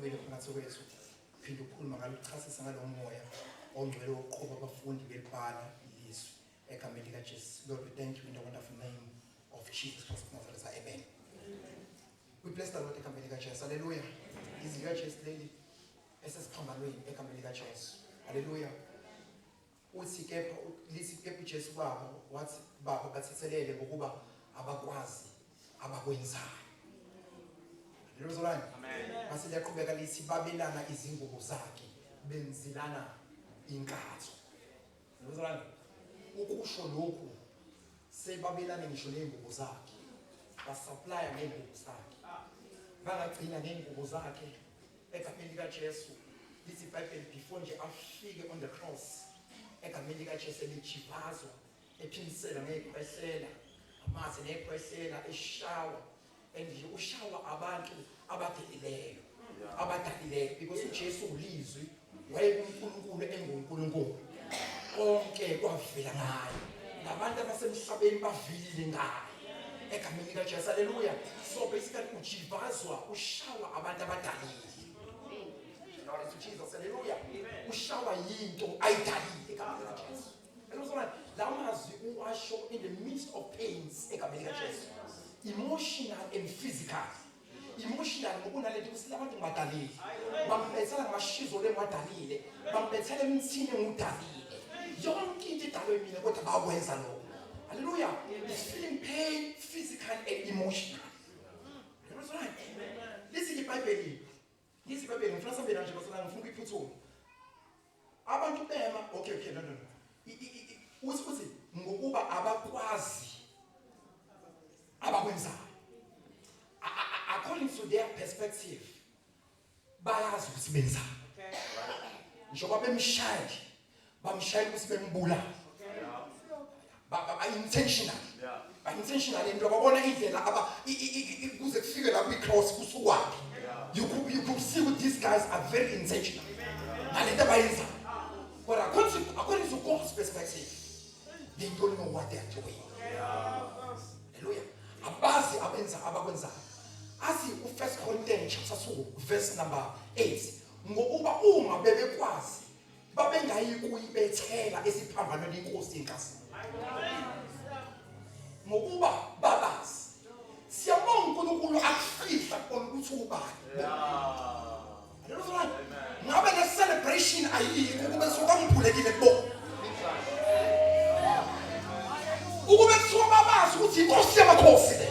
uqhubele phakathi kwethu phinde ukhuluma ngaluchasisa ngalomoya ongcwele oqhuba abafundi belibhala ilizwi egameni likaJesu. Lord, we thank you in the wonderful name of Jesus Christ of Nazareth. Amen. We bless the Lord egameni likaJesu. Hallelujah. Izwi likaJesu leli esesiphambanweni egameni likaJesu. Hallelujah. Uthi kepha lithi kepha uJesu baba wathi baba bathethelele ngokuba abakwazi abakwenzayo. Amen. Mase liyaqhubeka lithi babelana izingubo zakhe benzilana inkatho. Amen. Ukusho lokhu sebabelana ngisho nengubo zakhe. Basupply nengubo zakhe. Bangagcina nengubo zakhe egameni likaJesu. Lithi iBhayibheli before nje afike on the cross egameni likaJesu elichipazwa ephindisela ngekhwehlela amazi nekhwehlela eshawa and ushawa abantu abadelileyo abadalileyo because uJesu ulizwi wayenkulunkulu engunkulunkulu konke kwavela ngayo nabantu abasemhlabeni bavile ngayo egameni likaJesu. Hallelujah. So basically ujibazwa ushawa abantu abadalile. Glory to Jesus. Hallelujah. Ushawa yinto ayidalile egameni likaJesu. Hallelujah. Lamazwi uwasho in the midst of pains egameni likaJesu. Emotional and physical. Emotional ngokunalethi kusilabantu ngadalile. Bambethela ngamashizo lengadalile. Bambethela emthini ngudalile. Yonke into idalwe mina kodwa bakwenza lokho. Hallelujah. He's feeling pain, physical and emotional. That's right. Listen iBhayibheli. Listen iBhayibheli ngifuna sambela nje basana ngifuna ukuphuthuma. Abantu bema okay no. Uthi ngokuba abakwazi abakwenzayo. According to their perspective, bayazi ukuthi benza. Njengoba bemshaya, bamshaya ukuthi bembula. Ba intentional. Ba intentional into babona indlela aba kuze kufike la kwi-cross kusukwaphi. You could see what these guys are very intentional. Ngalento abayenza. But according to God's perspective, they don't know what they are doing. Hallelujah. Abazi abenza abakwenza. Asi u1 Corinthians chapter 2 verse number 8 ngokuba uma bebekwazi babengayi kuyibethela esiphambanweni inkosi inkasi ngokuba babazi siyabonga uNkulunkulu akufihla ukuthi ubani. Hallelujah. Ngabe le celebration ayikho kube sokamphulekile kubo ukube kuthiwa babazi ukuthi inkosi yamakhosi le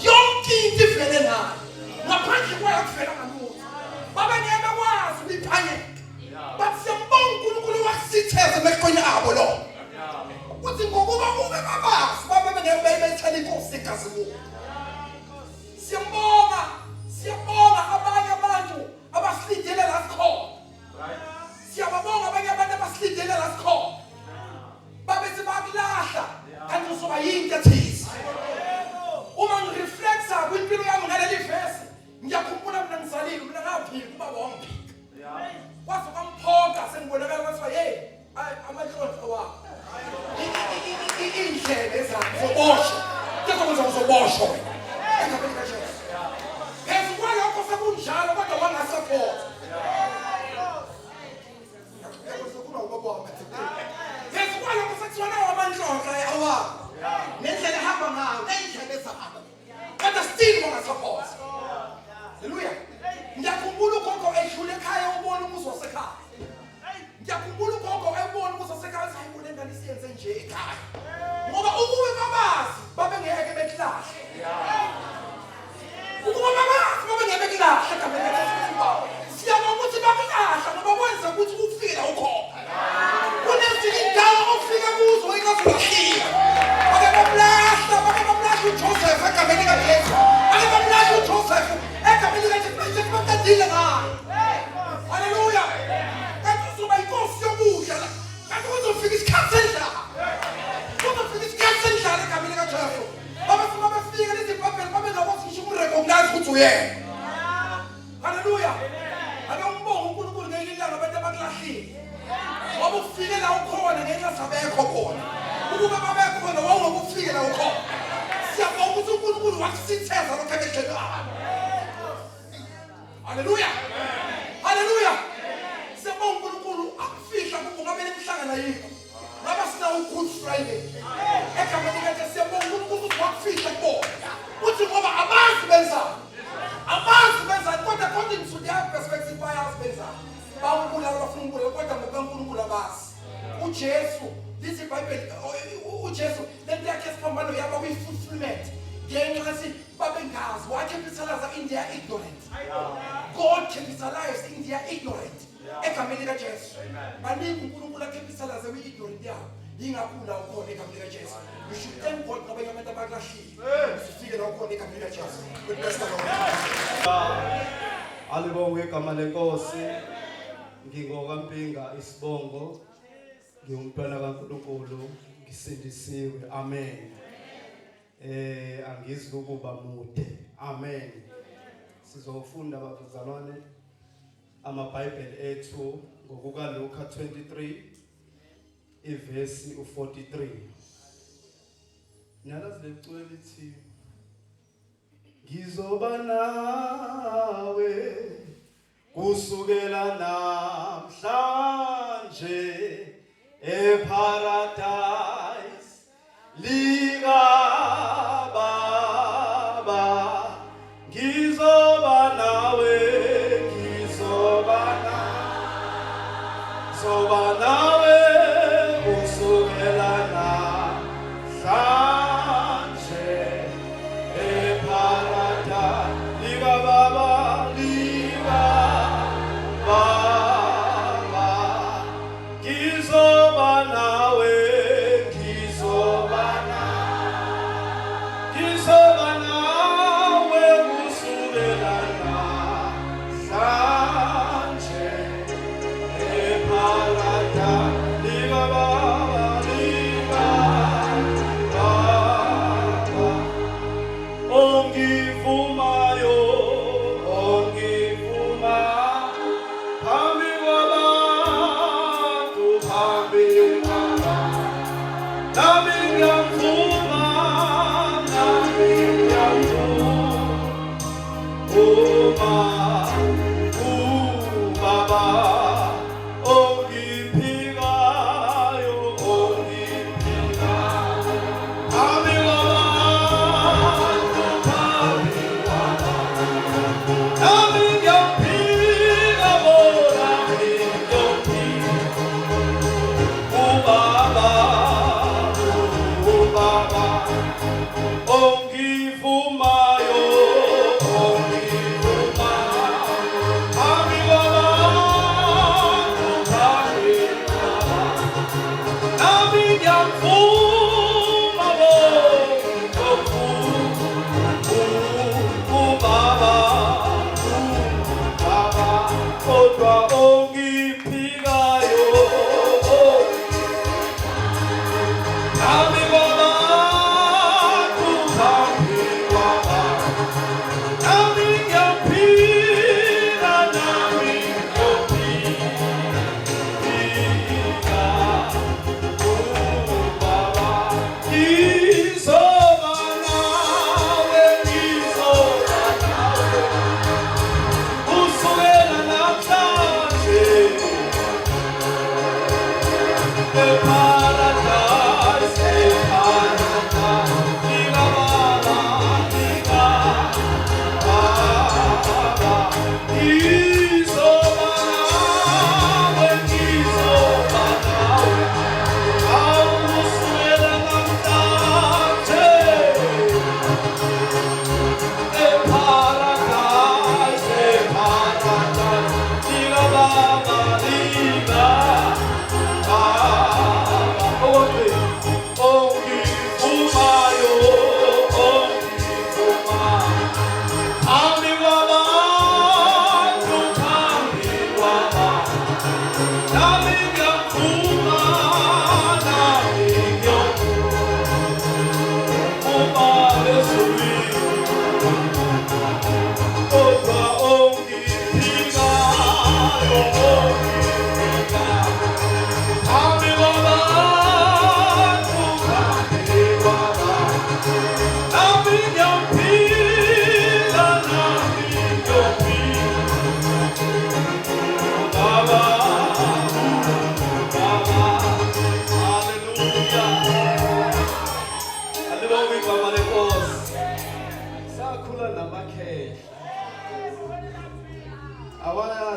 yonke into ivele nayo ngaphandle kwayo kuvela ngamuntu babengeke bakwazi ukuyiphanyeka but siyambonga uNkulunkulu wasitheza emehlweni abo lo uthi ngokuba ube babazi babengeke bayibethela inkosi igazi kubo. Siyabonga abanye abantu abasilindele la sikhona. Siyabonga abanye abantu abasilindele la sikhona babethi bakulahla kanti uzoba yinto ethize. Uma ngireflecta kwimpilo yami ngaleli verse ngiyakhumbula mina ngizalile mina ngaphila kuba wongiphika kwaze kwamphonga sengibonakala ukuthi hey amahlonhlo wakho indlela ezakho zoboshwa kuzokuza uzoboshwa wena egameni likaJesu. Phezu kwalokho sekunjalo kodwa wangasupport. Phezu kwalokho sekuthiwa nawo amanhlonhlo awakho nendlela ehamba ngayo nendlela ezahamba kodwa still wangasupport. Hallelujah. Ngiyakhumbula ugogo edlule ekhaya ubona umuzi wasekhaya. Ngiyakhumbula ugogo ebona umuzi wasekhaya sayibona engane isiyenze nje ekhaya ngoba ukube babazi babengeke beklahle. Ukube babazi babengeke beklahle egameni likaJesu. Siyabonga ukuthi bakulahla ngoba kwenza ukuthi ufike ukhona. Kunezinye indawo ofika kuzo ingazulahlika. Ake bamlahla uJoseph egameni likaJesu. Ake bamlahla uJoseph egameni likaJesu bamdile ngayo. Hallelujah. Kanti uzoba inkosi yokudla la. Kanti uzofika isikhathi sendlala. Uzofika isikhathi sendlala egameni likaJesu. Bafika lezi iBhayibheli babengakwazi ngisho ukurecognize ukuthi uyena. Hallelujah. Ake umbonga uNkulunkulu ngelinye ilanga abantu abakulahlile. Ngoba ufike la ukhona ngenxa sabekho khona. Ukube babekho khona wawungekufike la ukhona. Siyabonga ukuthi uNkulunkulu wakusitheza lokho emehlweni akho. Hallelujah. ababulala bafuna ukubulala kodwa ngokaNkulunkulu abazi. uJesu lithi iBhayibheli uJesu lento yakhe esiphambano yaba kwi-fulfillment ngenxa yokuthi babengazi wakapitalize in their ignorance. God capitalized in their ignorance egameni likaJesu. Baningi uNkulunkulu akapitalize kwi-ignorance yabo yingakula ukhona egameni likaJesu. You should thank God ngabanye abantu abalahlile usifike la ukhona egameni likaJesu. God bless the Lord. Alibonge igama lenkosi. NgingokaMpinga Isibongo. Ngiyumntwana kaNkulunkulu ngisindisiwe. Amen. Angizi ukuba mude. Amen. Sizofunda abazalwane amaBhayibheli ethu ngokuka Luka 23 ivesi u43. Nalazi lecule lithi ngizoba nawe kusukela namhlanje eparadise lika baba ngizoba nawe kusukela namhlanje eparadise lika baba Gizoba nawe kusukela namhlanje eparadise lika baba ongivumayo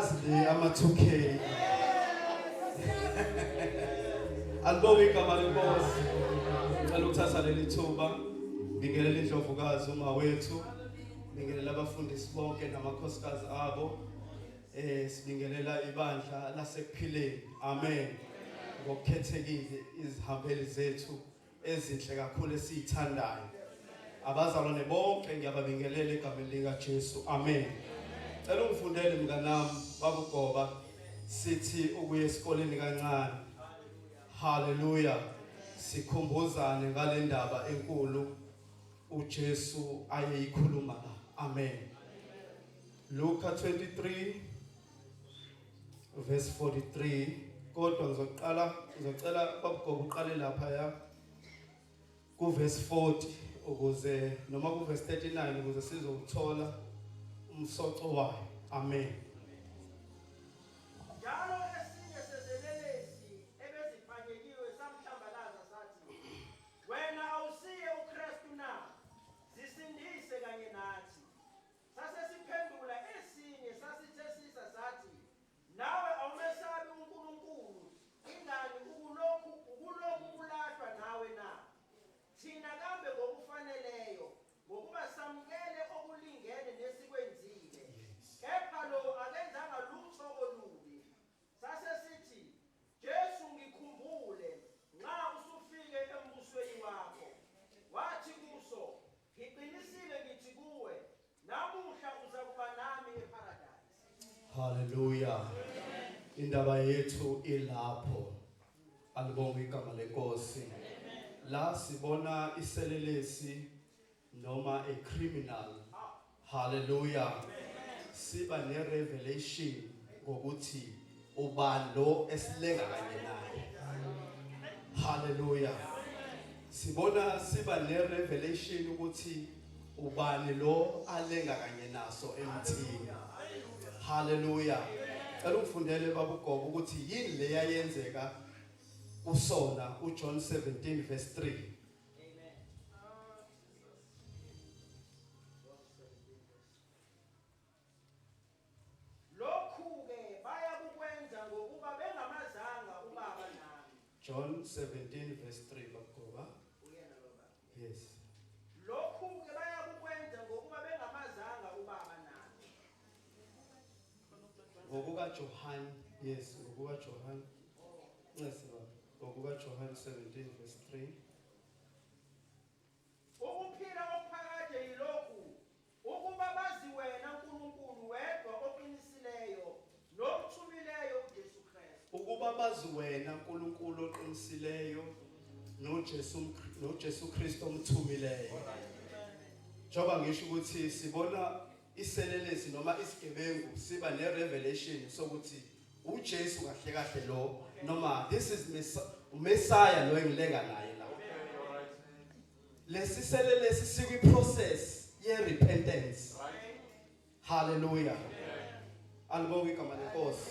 Niyazi le ama-2K. Alibonge igama lenkosi. Ngicela ukuthatha leli thuba ngibingelela indlovukazi uma wethu, ngibingelela abafundisi bonke namakhosikazi abo. Sibingelela ibandla lasekuphileni. Amen. Ngokukhethekile izihambeli zethu ezinhle kakhulu esizithandayo. Abazalwane bonke ngiyababingelela egameni lika Jesu. Amen. Cela ungifundele mnganami babugoba sithi ukuya esikoleni kancane. Hallelujah. Sikhumbuzane ngale ndaba enkulu uJesu ayeyikhuluma la. Amen. Luka 23 verse 43. Kodwa ngizocela babugoba uqale lapha ya ku verse 40 ukuze noma ku verse 39 ukuze sizothola umsoco wayo. Amen. Njalo esinye sezelelesi ebezifanyekiwe samhlambalaza sathi, wena awusiye uKristu na? Zisindise kanye nathi. Sasesiphendula esinye sasithesisa sathi, nawe awumesabi uNkulunkulu, ingani ukulokhu kulahlwa nawe na? Thina kambe ngokufaneleyo, ngokuba samukele okulingene nesikwenzile. Kepha lo akenzanga lutho olubi. Sasesithi, Jesu ngikhumbule, nxa usufike embusweni wakho. Wathi kuso, ngiqinisile ngithi kuwe, namuhla uzakuba nami eparadise. Hallelujah. Indaba yethu ilapho. Alibonge igama lenkosi. La sibona iselelesi noma a criminal. Hallelujah. Siba ne revelation ngokuthi ubani lo esilenga kanye naye. Hallelujah. Sibona siba ne revelation ukuthi ubani lo alenga kanye naso emthini. Hallelujah. Cela ungifundele babugoba ukuthi yini le yayenzeka usona uJohn 17 verse 3. Lokhu-ke bayakukwenza ngokuba bengamazanga ubaba nami. John 17 verse 3 babugoba. Uyena lo baba. Yes. Lokhu-ke bayakukwenza ngokuba bengamazanga ubaba nami. Ngokuka John, yes, ngokuka John. Yes, ngokuka John 17 verse 3. Ukuphila okuphakade yilokhu, ukuba bazi wena uNkulunkulu wedwa oqinisileyo nomthumileyo uJesu Kristu. Ukuba bazi wena uNkulunkulu oqinisileyo noJesu Kristu omthumileyo. Njoba ngisho ukuthi sibona iselelesi noma isigebengu siba ne revelation sokuthi uJesu kahle kahle lo noma this is Messiah lo engilenga naye la. Lesiselelesi sikwi process ye repentance. Hallelujah. Alibonge igama lenkosi.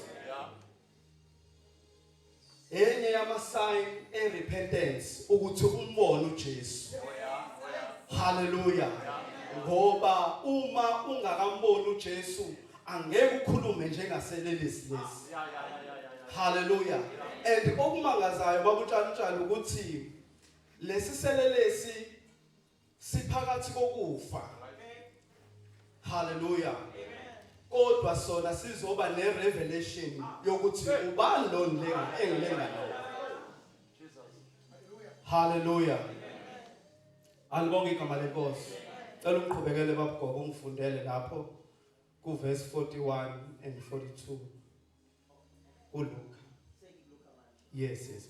Enye yama sign e repentance ukuthi umbone uJesu. Hallelujah. Ngoba uma ungakamboni uJesu angeke ukhulume njengaselelesi lesi. Hallelujah. And okumangazayo babutshana ukuthi lesiselelesi siphakathi kokufa. Hallelujah. Kodwa sona sizoba ne revelation yokuthi ubani lo engilenga naye. Hallelujah. Alibonge igama lenkosi. Cela uqhubekele babugoba ungifundele lapho ku verse 41 and 42 uLuka. Yes, yes.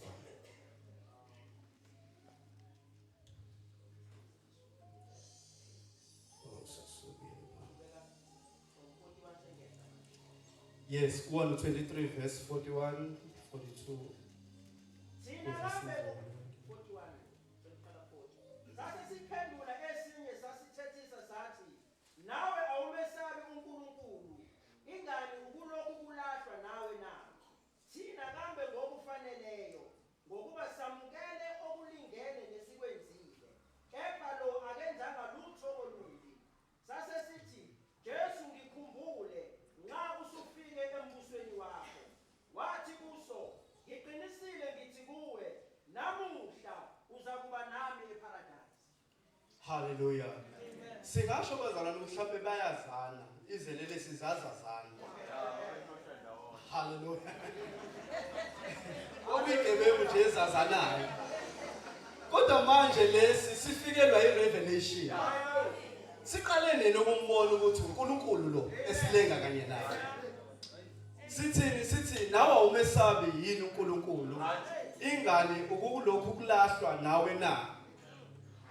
Yes, 123 verse 41, 42. Thina kambe 41 sasesiphendula esinye sasithethisa sathi, nawe awumesabi uNkulunkulu, ingani ukulokhu kulahlwa nawe na? Thina kambe ngokufaneleyo, ngokuba samukele okulingene nesikwenzile. Kepha lo akenzanga lutho olubi. Sasesithi, Jesu ngikhumbule, nxa usufike embusweni Hallelujah. Singasho bazalwane mhlawumbe bayazana, izelele sizazazana. Hallelujah. Okuyigebengu nje ezazanayo. Kodwa manje lesi sifikelwa irevelation. Siqale nini ukumbona ukuthi uNkulunkulu lo esilenga kanye naye. Sithi nawe awumesabi yini uNkulunkulu? Ingane ukukulokhu kulahlwa nawe na.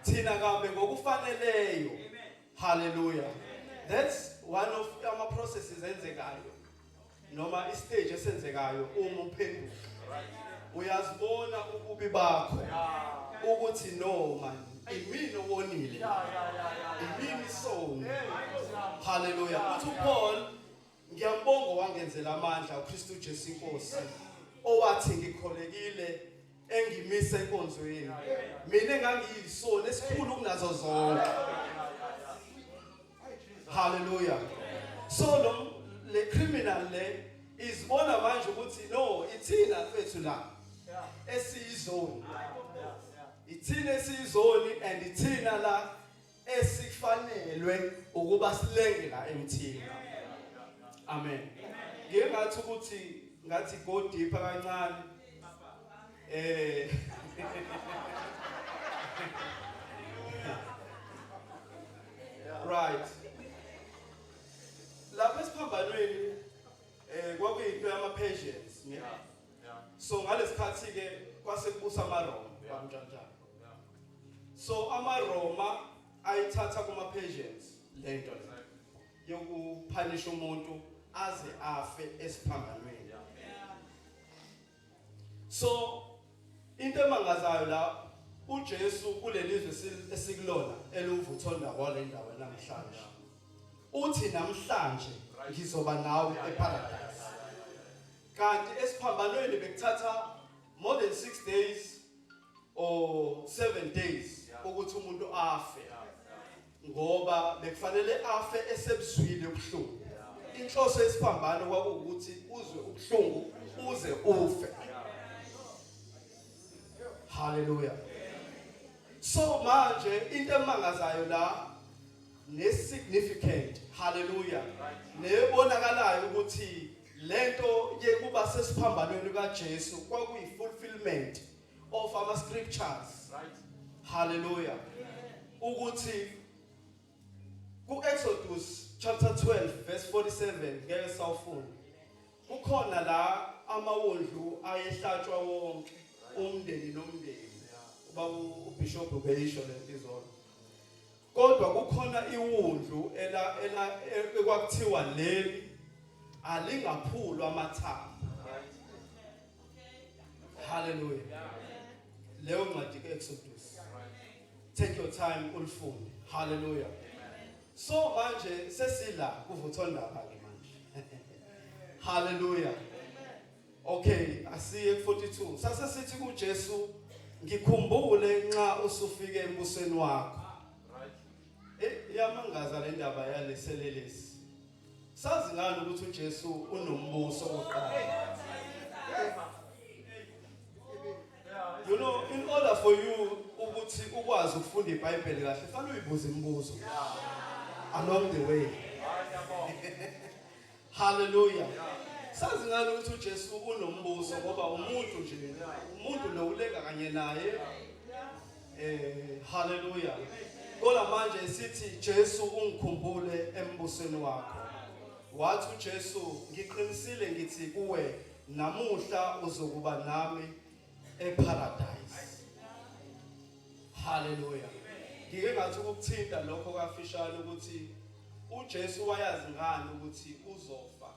Thina kambe ngokufaneleyo. Hallelujah. That's one of our processes enzekayo. Noma istage esenzekayo uma uphenduka. Uyazibona ububi bakho. Ukuthi no man, imini owonile. Imini song. Hallelujah. Uthi uPaul ngiyambonga wangenzela amandla uKristu Jesu Inkosi. Owathi ngikholekile engimise enkonzweni. Mina engangiyisona esikhulu kunazo zonke. Hallelujah. So le criminal le izibona manje ukuthi no ithina fethu la esiyizoni. Ithina esiyizoni and ithina la esifanelwe ukuba silenge la emthini. Amen. Ngeke ngathi ukuthi ngathi go deeper kancane. Right. Lapha esiphambanweni kwakuyinto yama-Persians, ne? So ngalesikhathi ke kwasekubusa amaRoma kanjalo. So amaRoma ayithatha kuma-Persians lento le yokuphanisha umuntu aze afe esiphambanweni. So into emangazayo la uJesu kulelizwe esikulona eluvuthonda kwale ndawo namhlanje. Uthi namhlanje ngizoba nawe eparadise. Kanti esiphambanweni bekuthatha more than 6 days or 7 days ukuthi umuntu afe. Ngoba bekufanele afe esebuzwile ubuhlungu. Inhloso yesiphambano kwakuwukuthi uzwe ubuhlungu uze ufe. Hallelujah. So manje into emangazayo la nesignificant. Hallelujah. Nebonakalayo ukuthi lento yekuba sesiphambanweni kaJesu kwakuyi fulfillment of our scriptures. Right. Hallelujah. Ukuthi ku Exodus chapter 12 verse 47 ngeke sawufunda. Kukhona la amawondlu ayehlatshwa wonke umndeni nomndeni. Uba uBishop ubeyisho lentizolo. Kodwa kukhona iwundlu ekwakuthiwa leli alingaphulwa amathambo. Hallelujah. Leyo ncwadi kaExodus. Take your time ulifunde. Hallelujah. So manje sesila kuvuthondaba ke manje. Hallelujah. Okay, asiye ku42. Sase sithi kuJesu ngikhumbule nxa usufike embusweni wakho. Yamangaza le ndaba yaleselelesi. Sazi ngani ukuthi uJesu unombuso oqala. You know, in order for you ukuthi ukwazi ukufunda iBhayibheli kahle, kufanele uyibuze imibuzo along the way. Hallelujah. Sazi ngani ukuthi uJesu unombuso ngoba umuntu nje, umuntu lo ulenga kanye naye. Hallelujah. Kodwa manje sithi Jesu ungikhumbule embusweni wakho. Wathi uJesu ngiqinisile ngithi kuwe namuhla uzokuba nami eparadise. Hallelujah. Ngike ngathi ukuthinta lokho kafishane ukuthi uJesu wayazi ngani ukuthi uzofa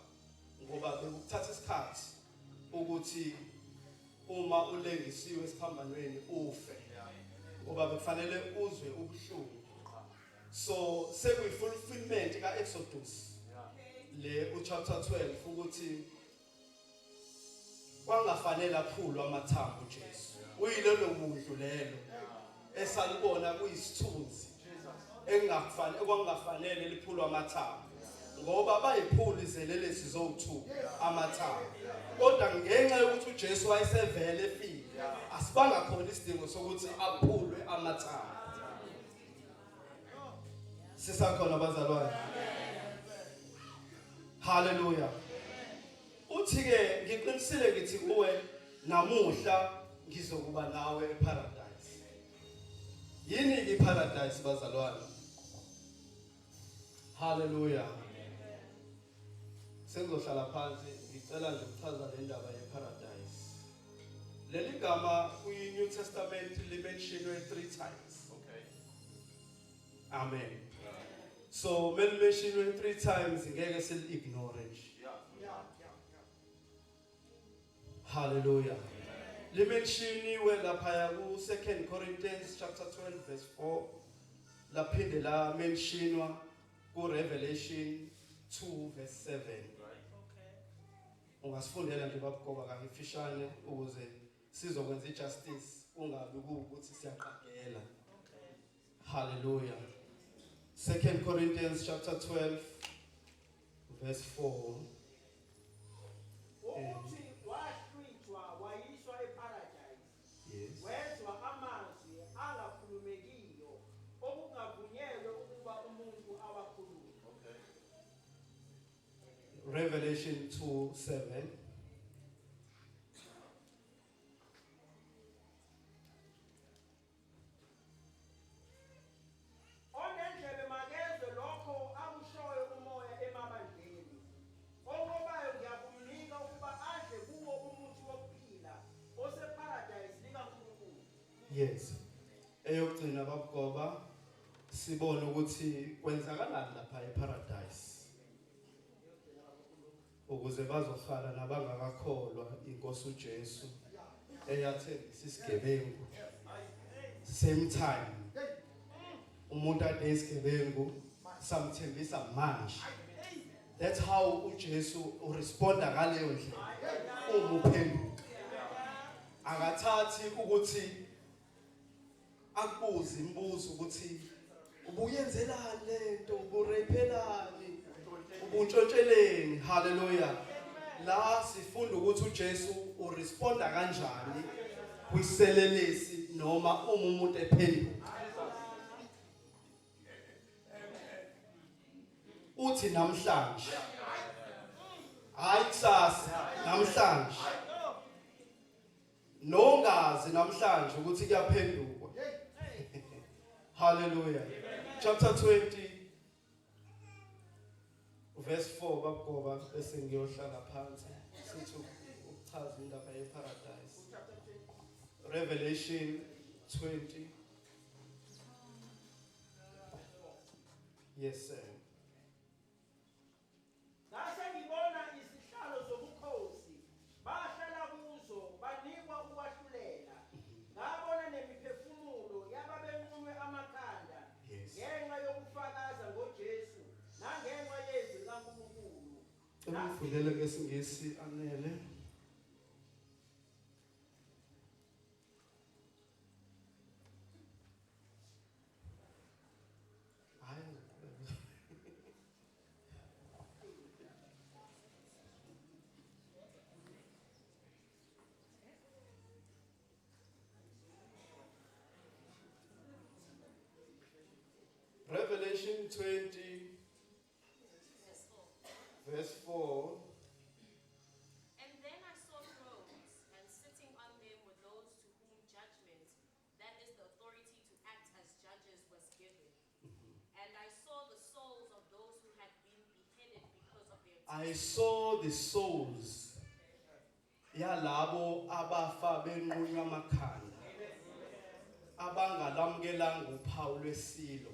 ngoba bekuthatha isikhathi ukuthi uma ulengisiwe esiphambanweni ufe. Ngoba bekufanele uzwe ubuhlungu. So sekuyi fulfillment ka Exodus le chapter 12 ukuthi kwangafanele aphulwe amathambo uJesu. Uyilelo wundlu lelo esalibona kuyisithunzi engakufanele okwangafanele liphulwe amathambo. Ngoba bayiphula izelelesi zowu2 amathambo. Kodwa ngenxa yokuthi uJesu wayesevele efile asibanga khona isidingo sokuthi aphulwe amathambo. Sisakhona bazalwane. Hallelujah. Uthi ke ngiqinisile ngithi kuwe namuhla ngizokuba nawe eparadise. Yini ke paradise bazalwane? Hallelujah. Sengizohlala phansi ngicela nje ukuchaza le ndaba yeparadise. Leli gama kwi-New Testament limentionwe 3 times. Okay. Amen. So when mentioned 3 times, ngeke sil-ignore nje. Hallelujah. Limentioniwe lapha ku 2 Corinthians chapter 12 verse 4. Laphinde la mentionwa ku Revelation 2 verse 7. Ungasifundela nje babugoba kangifishane ukuze sizokwenza ijustice ungabi ukuthi siyaqagela. Hallelujah. 2 Corinthians chapter 12 verse 4. Ukuthi wahlwithwa wayiswa eparadise. Yes. Wezwa amazwi angakhulumekiyo okungavunyelwe ukuba umuntu awakhulume. Revelation 2:7. Onendlebe makezwe lokho akushoyo umoya emabandleni. Okobayo ngiyakumnika ukuba adle kuwo umuthi wokuphila oseparadise likaNkulunkulu. Yes. Eyokugcina babugoba sibone ukuthi kwenzakalani lapha eparadise. Ukuze bazohlala nabangakakholwa inkosi uJesu eyathengisa isigebengu. Same time. Umuntu ade isigebengu samthembisa manje. That's how uJesu uresponda ngaleyo ndlela. Umuphenduka. Akathathi ukuthi akubuze imibuzo ukuthi ubuyenzelani lento, uburephelani, ubuntshontsheleni. Hallelujah. La sifunda ukuthi uJesu uresponda kanjani kwiselelesi noma umuntu ephenduka. Uthi namhlanje. Hayi kusasa, namhlanje. Nongazi namhlanje ukuthi kuyaphendukwa. Hallelujah. Chapter 20 verse 4 babugoba bese ngiyohlala phansi sithi ukuchaza indaba yeparadise. Revelation 20. Yes sir. Ngase ngibona isihlalo zobukhosi bahlala kuzo banikwa ukwahlulela. Ngabona nemiphefumulo yababenqunywe amakhanda ngenxa yokufakaza ngoJesu nangenxa yezwi likaNkulunkulu. Ngifundele ngesingisi anele. Revelation 20 verse 4. And then I saw thrones, and sitting on them were those to whom judgment, that is the authority to act as judges, was given. And I saw the souls of those who had been beheaded because of their I saw the souls yalabo abafa benqunywa amakhanda abangalamukelanga uphawu lwesilo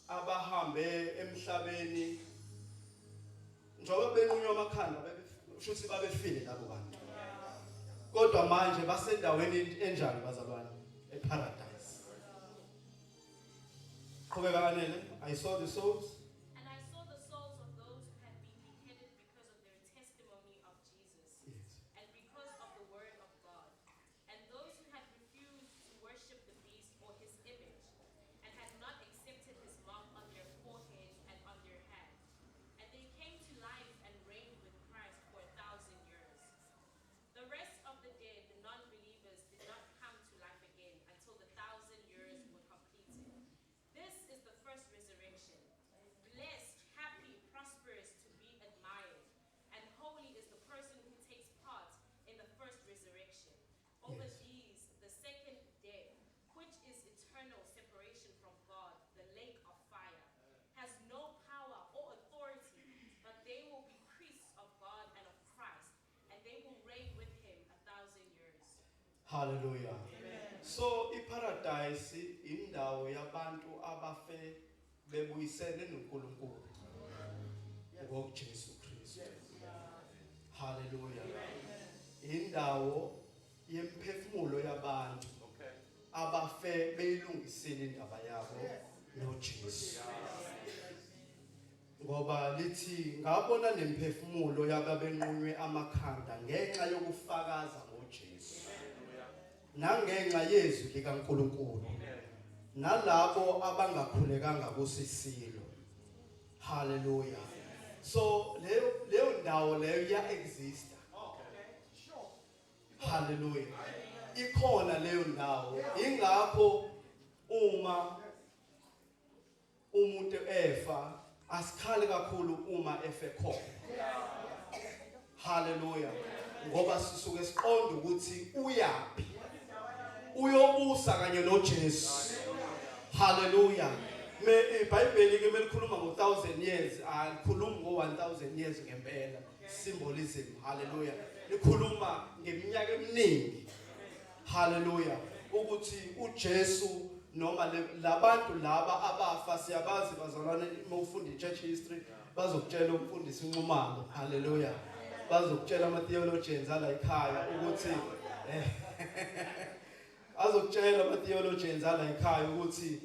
abahambe emhlabeni njengoba benqunywa amakhanda kushuthi babefile labo bantu kodwa manje basendaweni enjani bazalwane eparadise. Qhubeka kanele. I saw the souls. And I saw the souls of those who had been beheaded because of their testimony of Jesus, Yes. and because of the word of God, and those who had refused to worship the beast or his image, and had not accepted his mark on their foreheads and on their hands. And they came to life and reigned with Christ for 1,000 years. The rest of the dead, the non-believers, did not come to life again until the 1,000 years were completed. This is the first resurrection. over Yes. these the second death, which is eternal separation from God, the lake of fire, has no power or authority, but they will be priests of God and of Christ, and they will reign with him 1,000 years. Hallelujah. So iparadise indawo yabantu abafe bebuyisene noNkulunkulu ngoJesu Kristu. Hallelujah. Indawo yemphefumulo yabantu abafe beyilungisile indaba yabo noJesu. Ngoba lithi ngabona nemphefumulo yababenqunywe amakhanda ngenxa yokufakaza ngoJesu. Nangenxa yezwi likaNkulunkulu nalabo abangakhulekanga kusisilo. Hallelujah. So leyo ndawo leyo ya exist. Hallelujah. Ikhona leyo ndawo. Ingakho uma umuntu efa asikhali kakhulu uma efe khona. Hallelujah. Ngoba sisuke siqonda ukuthi uyapi. Uyobusa kanye noJesu. Hallelujah. iBhayibheli ke melikhuluma ngo1000 years, alikhulumi ngo1000 years ngempela. Symbolism. Hallelujah. Likhuluma ngeminyaka eminingi. Hallelujah. Ukuthi uJesu noma labantu laba abafa siyabazi bazalwane uma ufunda ichurch history bazokutshela umfundisi uNxumalo. Hallelujah. Bazokutshela ama theologians ala ekhaya ukuthi azokutshela ama theologians ala ekhaya ukuthi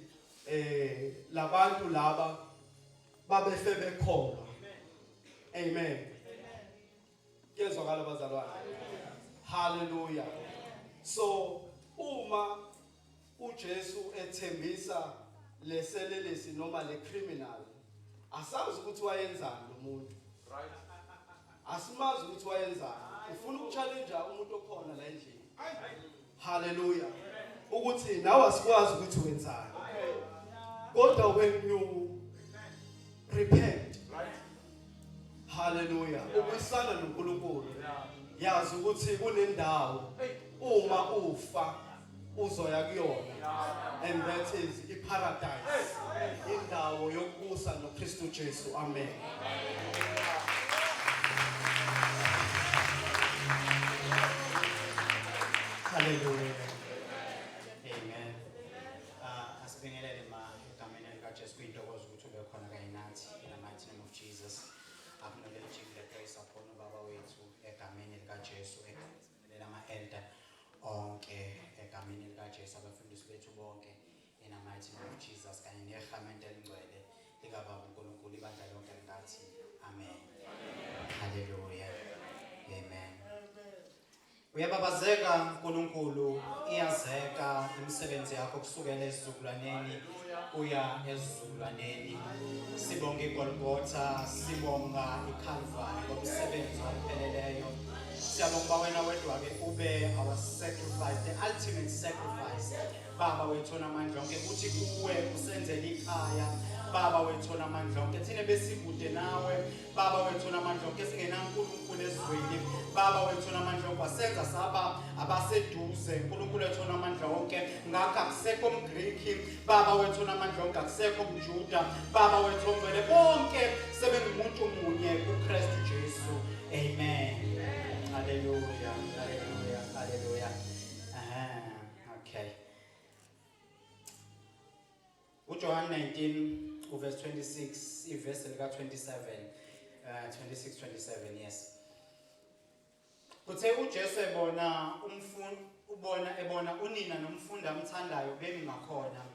labantu laba babefe bekholwa. Amen. Kezwakala bazalwane. Hallelujah. So uma uJesu ethembisa leselelesi noma le criminal, asazi ukuthi wayenzani lo muntu. Right. Asimazi ukuthi wayenzani. Ufuna ukuchallenge umuntu okhona la endlini. Hallelujah. Ukuthi nawe asikwazi ukuthi wenzani. Kodwa when you repent. Right. Hallelujah. Ubusana noNkulunkulu. Yazi ukuthi kunendawo uma ufa uzoya kuyona, and that is iparadise. Indawo yokubusa noKristu Jesu. Amen. Hallelujah. Amen. Asibingelele egameni likaJesu kwintokozo ukuthi ube khona kanye nathi in the mighty name of Jesus. Acknowledging the grace upon ubaba wethu egameni likaJesu, elela ama-elder onke egameni likaJesu, abafundisi bethu bonke in the mighty name of Jesus, kanye nehamento elingcwele likababa uNkulunkulu ibandla lonke likathi amen. Hallelujah. Amen. Uyababazeka uNkulunkulu, iyazeka imisebenzi yakho kusukela esizukulwaneni kuya esizukulwaneni. Sibonga iGolgotha, sibonga iCalvary ngomsebenzi opheleleyo. Siyabonga wena wedwa ke ube our sacrifice, the ultimate sacrifice. Baba wethu namandla onke uthi kuwe usenzele ikhaya. Baba wethu namandla onke thina besikude nawe. Baba wethu namandla onke singenaNkulunkulu ezweni. Baba wethu namandla onke wasenza saba abaseduze. uNkulunkulu wethu namandla onke ngakho akusekho umGreek. Baba wethu namandla onke akusekho umJuda. Baba wethu ongcwele bonke sebengumuntu munye kuKristu Jesu. Amen. Hallelujah. Hallelujah. Hallelujah. Okay. uJohn 19 verse 26, verse 27, 26-27, yes. Kuthe uJesu ebona unina nomfundi amthandayo bemi ngakhona.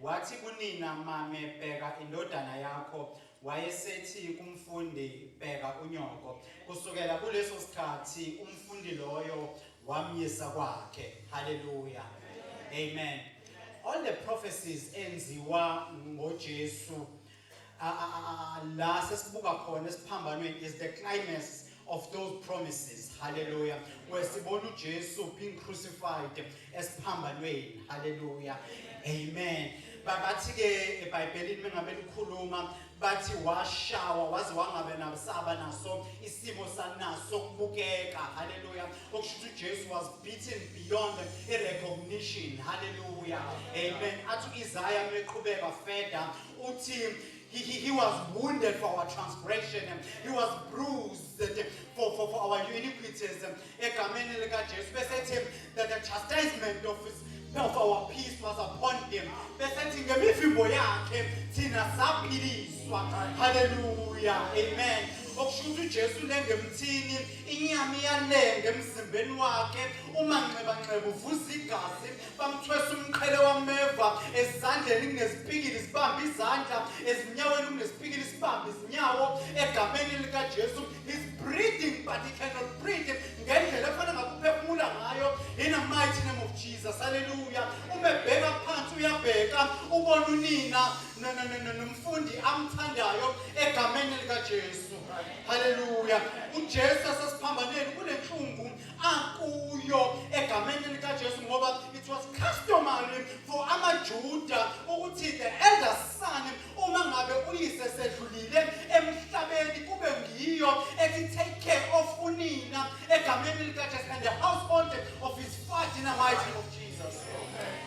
Wathi kunina, mame, bheka indodana yakho. Wayesethi kumfundi, bheka unyoko. Kusukela kuleso sikhathi umfundi loyo wamyisa kwakhe. Hallelujah. Amen. All the prophecies enziwa ngoJesu la sesibuka khona esiphambanweni is the climax of those promises. Hallelujah. Where sibona uJesu being crucified esiphambanweni. Hallelujah. Amen. Babathi ke eBhayibhelini mengabe likhuluma bathi washawa waze wangabe nabasaba naso isimo sanaso kubukeka. Hallelujah. Okusho uJesu was beaten beyond recognition. Hallelujah. Amen. Athi Isaiah meqhubeka further uthi he was wounded for our transgression. He was bruised for our iniquities. Egameni likaJesu besethi that the chastisement of our peace was upon him. Besethi ngemivimbo yakhe thina saphiliswa. Hallelujah. Amen. Okusho uJesu lengemthini inyama iyalenga emzimbeni wakhe uma nxeba uvuza igazi bamthwesa umqhele wameva ezandleni kunesipikili sibamba izandla ezinyaweni kunesipikili sibamba izinyawo egameni likaJesu. He's breathing but he cannot breathe ngendlela efana ngakuphefumula ngayo in the mighty name of Jesus. Hallelujah. Umebheka phansi uyabheka ubona unina nomfundi amthandayo egameni likaJesu. Hallelujah. uJesu asesiphambaneni kunenhlungu akuyo egameni likaJesu ngoba it was customary for amaJuda ukuthi the elder son uma ngabe uyise sedlulile emhlabeni kube ngiyo ethi take care of unina egameni likaJesu and the household of his father in the mighty name of Jesus.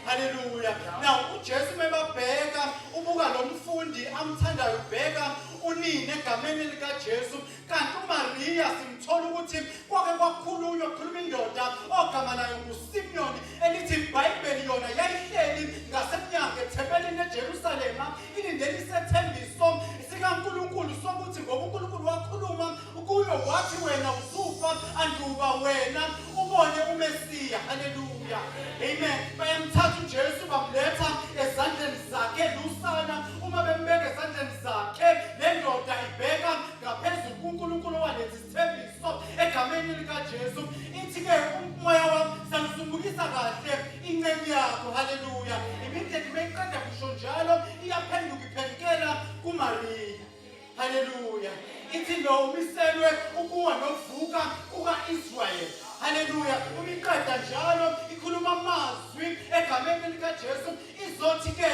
Hallelujah. Now uJesu mebabheka ubuka lo mfundi amthandayo ubheka unina egameni likaJesu kanti uMaria simthola ukuthi kwake kwakhulunywa kukhuluma indoda ogama layo nguSimeon elithi iBhayibheli yona yayihleli ngasemnyango ethempelini eJerusalema ilindele isethembiso sikaNkulunkulu sokuthi ngoba uNkulunkulu wakhuluma kuyo wathi wena uzufa anduba wena ubone uMesiya. Hallelujah. Amen. Bayamthatha uJesu bamletha ezandleni zakhe lusana uma bembeka ezandleni zakhe le ndoda ibheka ngaphezulu kuNkulunkulu owaletha isithembiso egameni likaJesu ithi ke umoya wami sangisumbukisa kahle inceku yakho. Hallelujah. Imindeni meyiqeda kusho njalo iyaphenduka iphendukela kuMaria. Hallelujah. Ithi lo umiselwe ukuwa nokuvuka kukaIsrayeli. Hallelujah. Umiqeda njalo ikhuluma amazwi egameni likaJesu izothi ke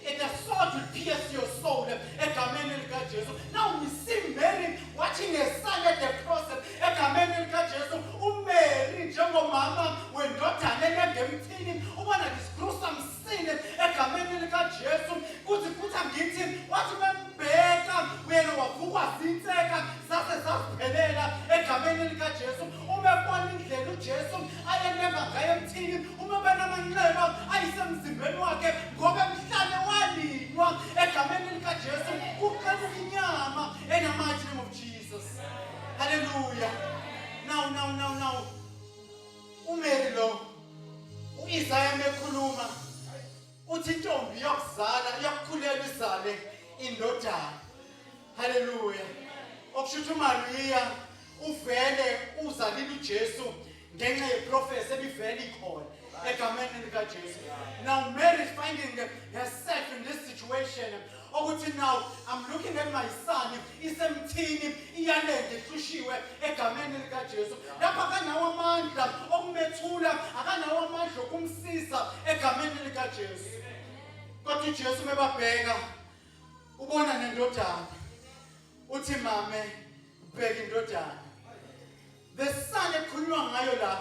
the sword will pierce your soul egameni likaJesu. Now we see Mary watching her son at the cross egameni likaJesu. uMary njengomama wendodana engemthini ubona this gruesome scene egameni likaJesu kuthi angithi wathi bembheka wena wavuka zinseka sase saphelela egameni likaJesu. Umebona indlela uJesu ayeneva ngayo emthini umebona amanxeba ayisemzimbeni wakhe ngoba emhlane walinywa egameni likaJesu kuqala inyama in the mighty name of Jesus. Hallelujah. Now uMary lo uIsaiah mekhuluma uthi intombi yokuzala yakukhulela izale indodana. Hallelujah. Okusho uMaria uvele uzalile uJesu ngenxa yeprofesi ebivele ikhona egameni likaJesu. Now Mary is finding herself in this situation ukuthi now I'm looking at my son isemthini iyalenga ihlushiwe egameni likaJesu. Lapha akanawo amandla okumethula akanawo amandla okumsisa egameni likaJesu. Kodwa uJesu mebabheka ubona nendodana uthi mame bheka indodana. The son ekhulunywa ngayo la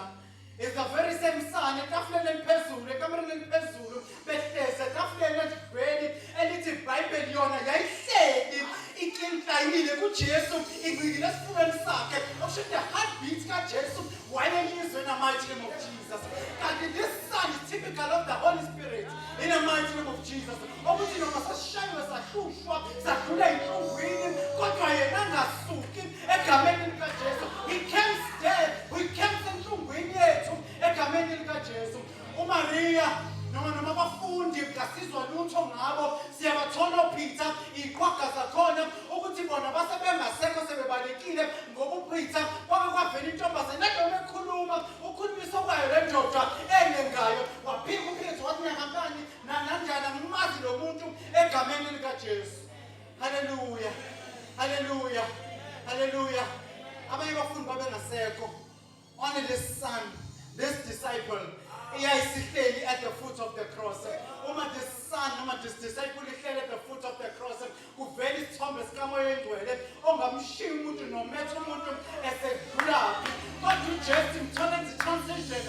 is the very same son etafuleni eliphezulu ekamereni eliphezulu behleze etafuleni edibheni elithi iBhayibheli yona yayihleli iklinklayinile kuJesu ingqikile esifubeni sakhe. Okusho the heartbeat kaJesu wayeyizwe in the mighty name of Jesus. Kanti this son is typical of the Holy Spirit in the mighty name of Jesus. Ukuthi noma sasishaywe sahlushwa sadlula enhlungwini kodwa yena angasuki egameni likaJesu. He came dead. We came enhlungwini yethu egameni likaJesu. uMaria noma abafundi ngasizwa lutho ngabo siyabathola uPeter iqhaga zakhona ukuthi bona basebengasekho sebebalekile ngoba uPeter kwavela intombazana noma ekhuluma ukhulumisa kwayo le ndoda enengayo waphika uPeter wathi ngihambani nanjani angimazi lo muntu egameni likaJesu. Hallelujah. Hallelujah. Hallelujah. Abanye bafundi babengasekho only the son this disciple iyayisihleli at the foot of the cross. Uma this son, uma this disciple ihleli at the foot of the cross, kuvela isithombe sikamoya engcwele ongamshiya umuntu nometha umuntu esedlulaphi. Kodwa uJesu imthola transition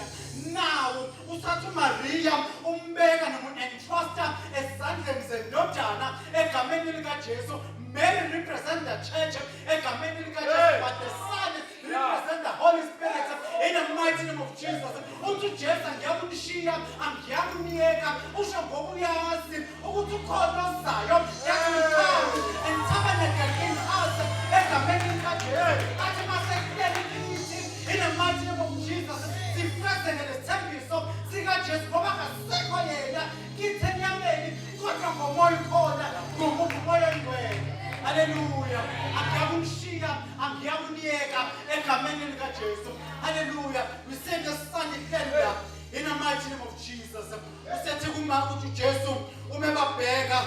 now uthatha uMaria umbeka nomu-entruster ezandleni zendodana egameni likaJesu. Mary represent the church egameni likaJesu, but the son represent the Holy Spirit in the mighty name of Jesus. Uthi uJesu angiyakunishiya angiyakuniyeka usho ngokuyazi ukuthi ukhona ozayo yakukhaya and tabernacle in us egameni likaJesu. Athi masekuleli kithi in the mighty name of Jesus sifese ngelesithembiso sikaJesu ngoba akasekho yena kithi enyameni kodwa ngomoya ukhona ngomoya engcwele. Hallelujah. Angiyakunishiya angiyakuniyeka egameni likaJesu. Hallelujah. We send the son ihleli in the mighty name of Jesus. Usethi kuma ukuthi uJesu umebabheka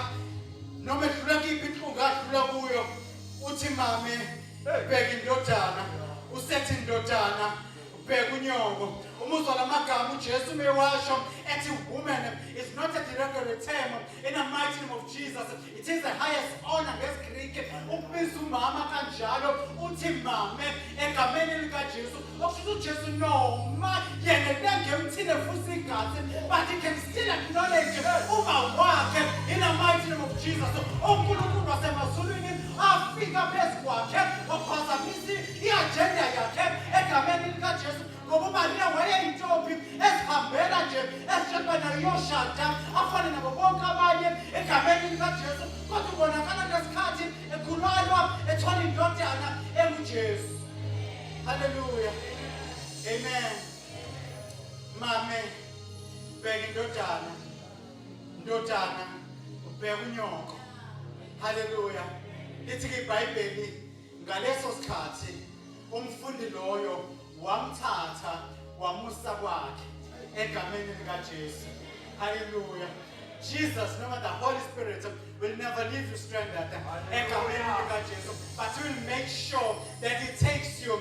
noma edlula kiphi inhlungu adlula kuyo uthi mame bheka indodana. Usethi indodana bheka unyoko. Umuzwa lamagama uJesu mewasho ethi woman is not a derogatory term in the mighty name of Jesus. It is the highest honor ngesiGreek ukubiza umama kanjalo uthi mame egameni likaJesu. Okusho uJesu noma yena bengemthine futhi igazi, but he can still acknowledge uma wakhe in the mighty name of Jesus. uNkulunkulu wasemazulwini afika phezu kwakhe waphazamisa iagenda yakhe egameni likaJesu. Ngoba uMaria wayeyintombi ezihambela nje ezishebana yoshada afana nabo bonke abanye egameni likaJesu, kodwa ubonakala ngesikhathi ekhulelwa ethola indodana enguJesu. Hallelujah. Amen. Mame bheka indodana, ndodana ubheka unyoko. Hallelujah. Lithi iBhayibheli ngaleso sikhathi umfundi loyo wamthatha wamusa kwakhe egameni likaJesu. Hallelujah. Jesus, no matter the Holy Spirit, will never leave you stranded egameni likaJesu, but will make sure that He takes you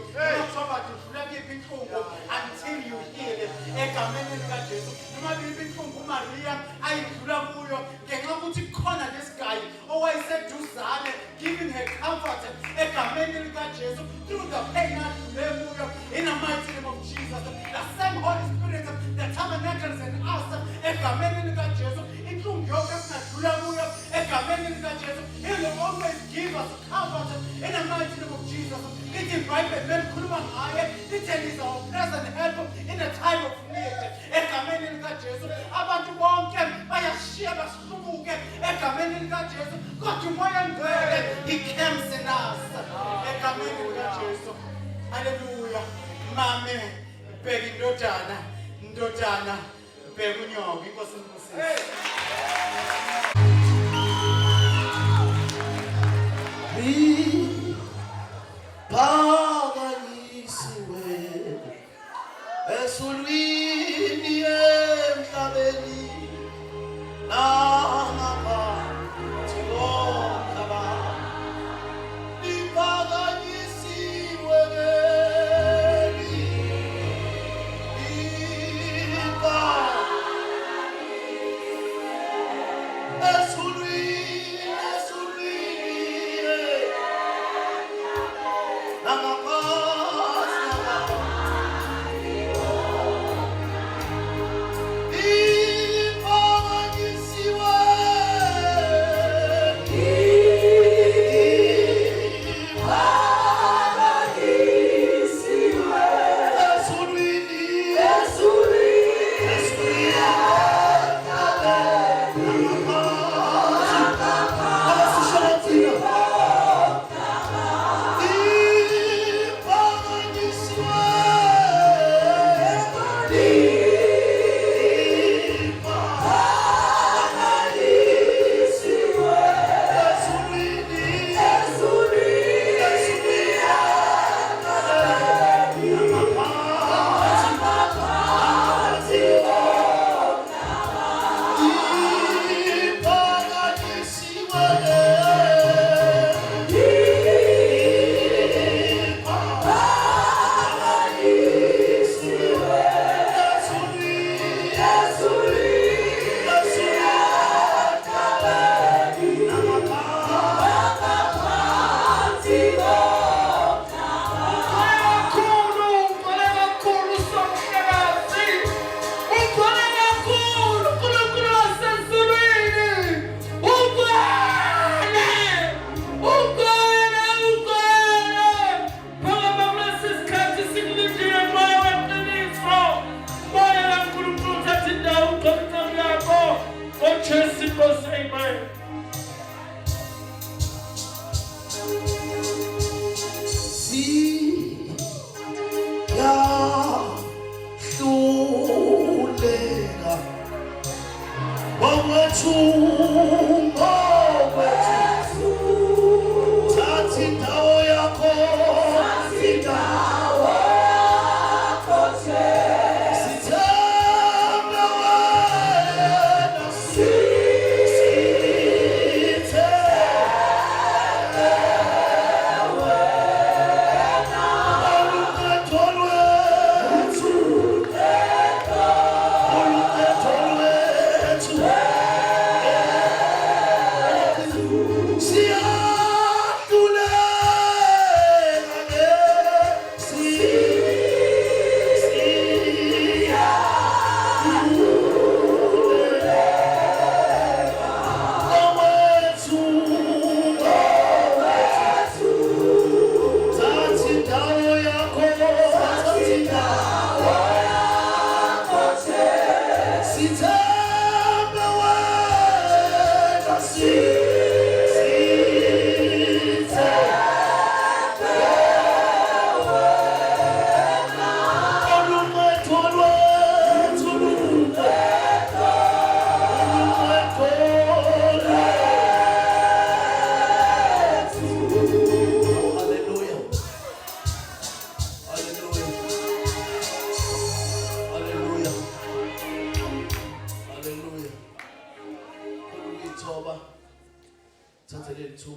until you heal egameni likaJesu. Noma ibinhlungu uMaria ayidlula kuyo ngenxa ukuthi khona this guy owayeseduzane giving her comfort egameni likaJesu through the pain adlule kuyo in the mighty name of Jesus. The same Holy Spirit that tabernacles in us egameni likaJesu. Inhlungu yonke esingadlula kuyo egameni likaJesu, He will always give us comfort in the mighty name of Jesus. Lithi iBhayibheli melikhuluma ngaye lithi He is our present help in the time of need egameni likaJesu. Abantu bonke bayashiya basihlubuke egameni likaJesu, kodwa umoya engcwele He comes in us egameni likaJesu. Hallelujah. Mame bheka indodana, ndodana bheka unyoko. Inkosi inkosini. Phakanyisiwe esulwini emhlabeni nangaphansi komhlaba. Liphakanyisiwe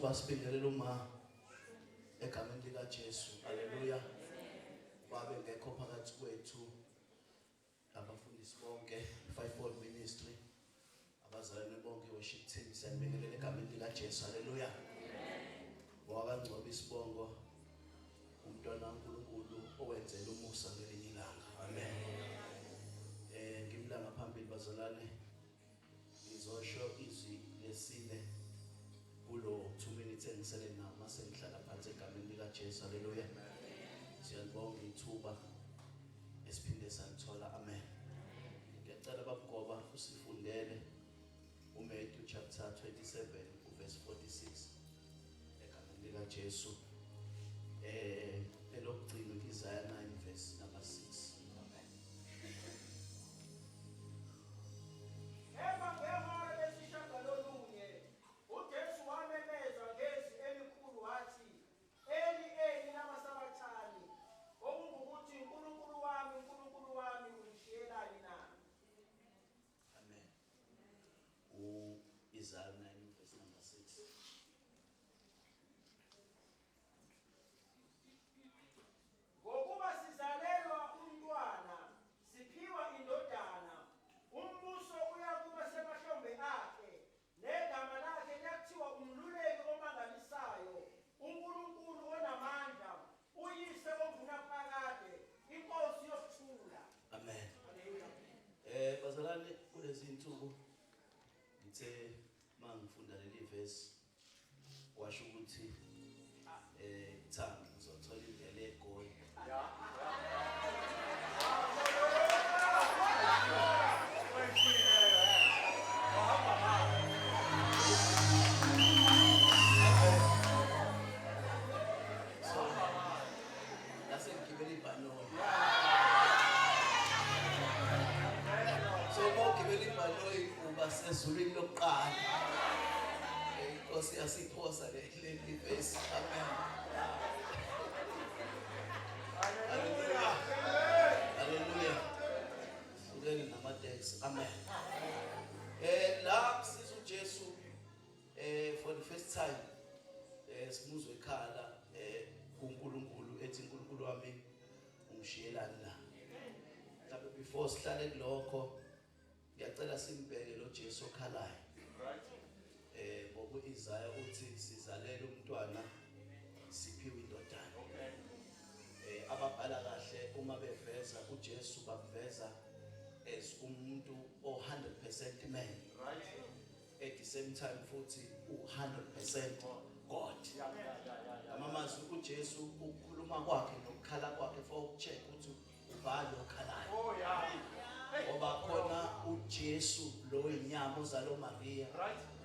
basibingelela uma egameni lika Jesu. Haleluya. Babe ngekho phakathi kwethu abafundisi bonke fivefold ministry abazalwane bonke worship team siyanibingelela egameni lika Jesu. Haleluya. Wakangcoba isibongo umntwana kaNkulunkulu owenzela umusa ngelinye ilanga. Amen. Ngimlanga phambili bazalwane ngizosho izwi lesine kulo 2 minutes engisele nawo mase ngihlala phansi egameni lika Jesu. Haleluya. Siyabonga ithuba esiphinde salithola. Amen. Ngiyacela babugoba usifundele uMatthew chapter 27 verse 46 egameni lika Jesu. Elokugcina Isaiah 9 verse number 6. Amen. Emva kwehora lesishagalolunye, uJesu wamemeza ngezwi elikhulu wathi, Eli, Eli, lama sabachthani, okungukuthi, Nkulunkulu wami, ungishiyelani na? Amen. Isaiah 9 verse number 6. Ngokuba sizalelwa umntwana, siphiwa indodana, umbuso uyakuba semahlombe akhe, negama lakhe liyathiwa umluleki omangalisayo, uNkulunkulu onamandla, uyise ovunaphakade, inkosi yokuthula. Amen. Haleluya. Bazalwane kulezi insuku ngithe mangifunda leli verse washo ukuthi Thando ngizothola indlela egoli. So lase ngigibela ibhanoyi. So mawugibela ibhanoyi uba sezulwini lokuqala. Inkosi yasiphosa leli verse. Amen. Hallelujah. Hallelujah. Ungene namatext. Amen. La siza uJesu for the first time simuzwe ekhala kuNkulunkulu ethi uNkulunkulu wami ungishiyelani la. Mhlawumbe before sihlale kulokho ngiyacela simbheke lo Jesu okhalayo. Ngoba Isaiah uthi sizalele umntwana siphiwe indodana. Ababhala kahle uma beveza uJesu baveza as umuntu o100% man. At the same time futhi u100% God. Amazwi uJesu ukukhuluma kwakhe nokukhala kwakhe for ukucheck ukuthi ubani okhalayo. Ngoba khona uJesu lo inyama ozalo Maria.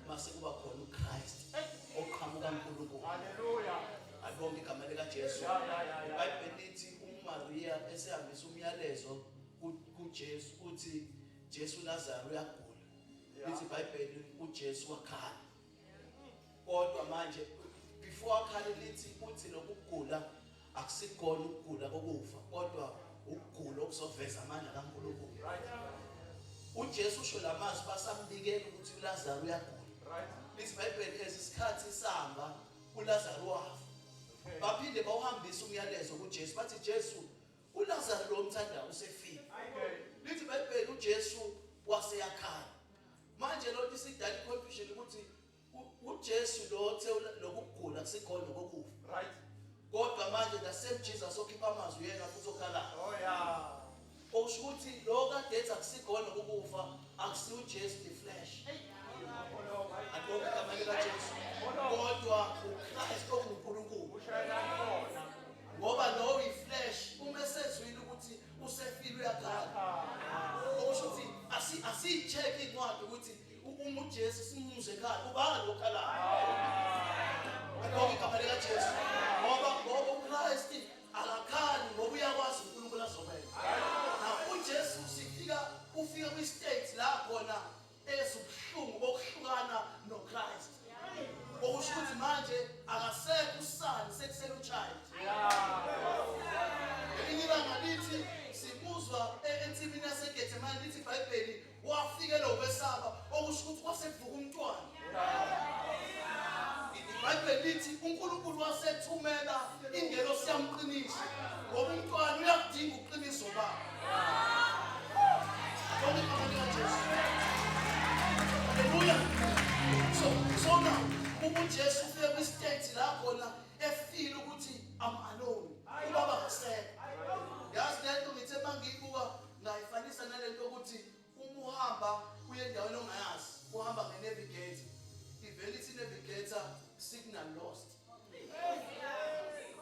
Mase kuba khona uChrist oqhamuka kaNkulunkulu. Haleluya. Abonge igama lika Jesu. iBhayibheli lithi uMaria esehambisa umyalezo kuJesu uthi Jesu Lazarus uyagula. Lithi iBhayibheli uJesu wakhala. Kodwa manje before akhala lithi uthi lokugula akusikona ukugula kokufa kodwa ukugula okuzoveza amandla kaNkulunkulu. uJesu usho lamazwi basambikela ukuthi uLazarus uyagula. Lithi iBhayibheli esikhathi sihamba uLazarus wafa. Baphinde bawuhambisa umyalezo kuJesu bathi Jesu uLazarus lo mthandayo usefile. Lithi iBhayibheli uJesu waseyakhala. Manje lo isidala confusion ukuthi uJesu lo othe lokugula kusikhona kokufa. Kodwa manje the same Jesus okhipha amazwi yena futhi okhala. Okusho ukuthi lo kade ethi akusikhona kokufa akusiyo uJesu the flesh. Adonke igama lika Jesu. Kodwa uChrist onguNkulunkulu. Ngoba lo iflesh uma esezwile ukuthi usefile uyakhala. Okusho ukuthi asicheck incwadi ukuthi uma uJesu simuzwe ekhaya ubanga lokhalayo. Adonke igama lika Jesu. Ngoba uChrist akakhali ngoba uyakwazi uNkulunkulu azokwenza. uJesu ufika kwi-state la khona ezobuhlungu bokuhlukana noChrist. Okusho ukuthi manje akasekho usani sekusele uchild. Ilibanga lithi sibuzwa ensimini yaseGetsemane lithi iBhayibheli wafikela ukwesaba okusho ukuthi kwasevuka umntwana. iBhayibheli lithi uNkulunkulu wasethumela ingelosi yamqinisa ngoba umntwana uyakudinga uqiniso baba. Bonke abantu kaJesu. Hallelujah. So now uJesu ufike kwistate la khona efeel ukuthi I'm alone. Ubaba akasekho. Yazi lento ngithe mangibuka ngayifanisa nalento ukuthi uma uhamba uye endaweni ongayazi uhamba nge-navigator. Ivele ithi navigator signal lost.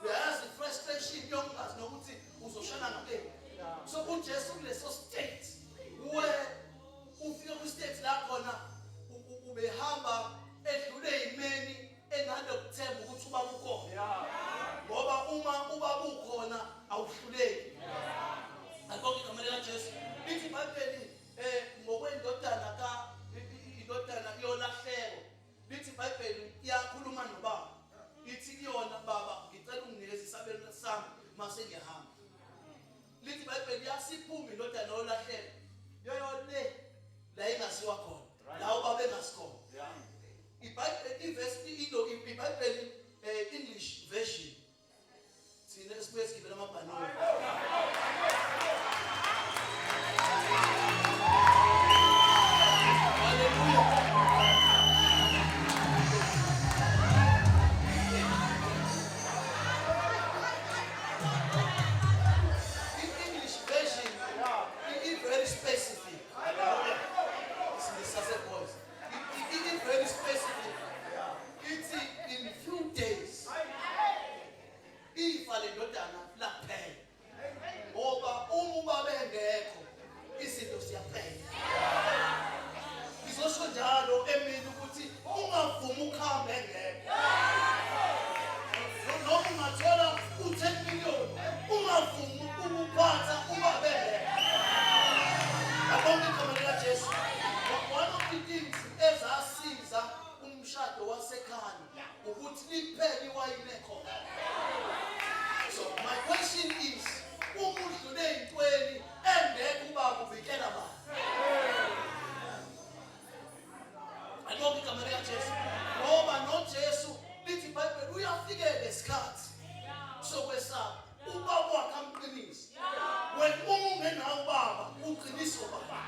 Uyazi frustration yongazi nokuthi uzoshana ngabe. So uJesu kuleso state where ufika kwistate la khona ubehamba edlule imeni engalokuthemba ukuthi ubaba ukhona. Ngoba uma ubaba ukhona awuhluleki. Akho igama lika Jesu. Lithi iBhayibheli ngokwendodana indodana iyolahleko. Lithi iBhayibheli iyakhuluma nobaba. Ithi kuyona baba ngicela unginikeze isabelo sami mase ngiyahamba. Lithi iBhayibheli yasiphuma indodana yolahleko. Yoyo le la ingasiwa khona. La ubaba engasikhona. iBhayibheli English version. Sine esibuye sigibela amabhanoyi. English version is very specific. It's very specific. It's in few days. Ifa lendodana laphela. Ngoba uma bengekho izinto siyaphela. Ngizosho njalo emini ukuthi ungavuma ukuhamba engekho. Noma ungathola u10 million ungavuma ukuphatha uma bengekho. Abonke igama lika Jesu. One of the things ezasiza umshado wasekhaya ukuthi liphele iwayini ekhona. So my question is, umudlule intweni engeke ubaba ubikela bani? Ayibonke igama lika Jesu. Ngoba noJesu lithi iBhayibheli uyafike lesikhathi sokwesaba ubaba wakhe amqinise. Wena ungenawo ubaba uqiniso baba.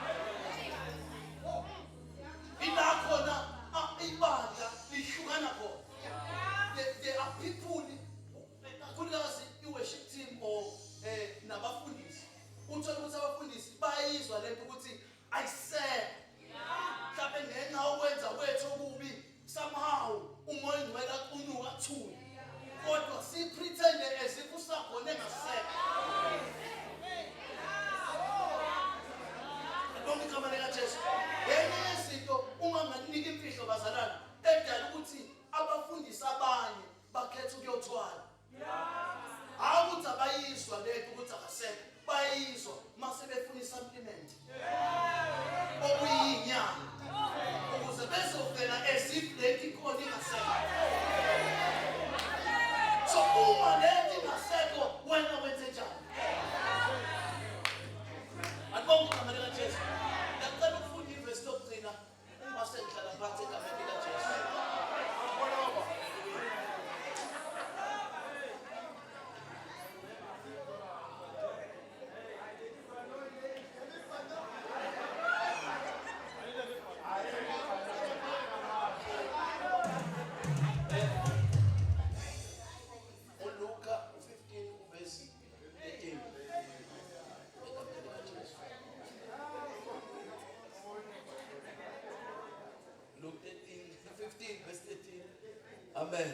Ila khona ibandla lihlukana khona. There are people kakhulukazi i-worship team or nabafundisi. Uthola ukuthi abafundisi bayizwa lento ukuthi ayisekho. Mhlawumbe ngenxa okwenza kwethu okubi somehow umoya ongcwele unuka thuli. Kodwa si-pretende as if usakhona engasekho. Bonke igama lika Jesu. Yenye yezinto uma ngakunika imfihlo bazalana edala ukuthi abafundisi abanye bakhetha ukuyothwala. Awukuthi abayizwa lento ukuthi akasekho. Bayizwa mase befuna i-supplement. Okuyinyanga. Ukuze bezovela as if lento ikhona ingasekho. So uma lento ingasekho wena wenze njani? Akubonge igama lika Jesu. Ngicela ukufunda ivesi lokugcina uma sengihlala phansi egameni lika Jesu. uLuka 15 verse 18. Luke 15 verse 18. Amen.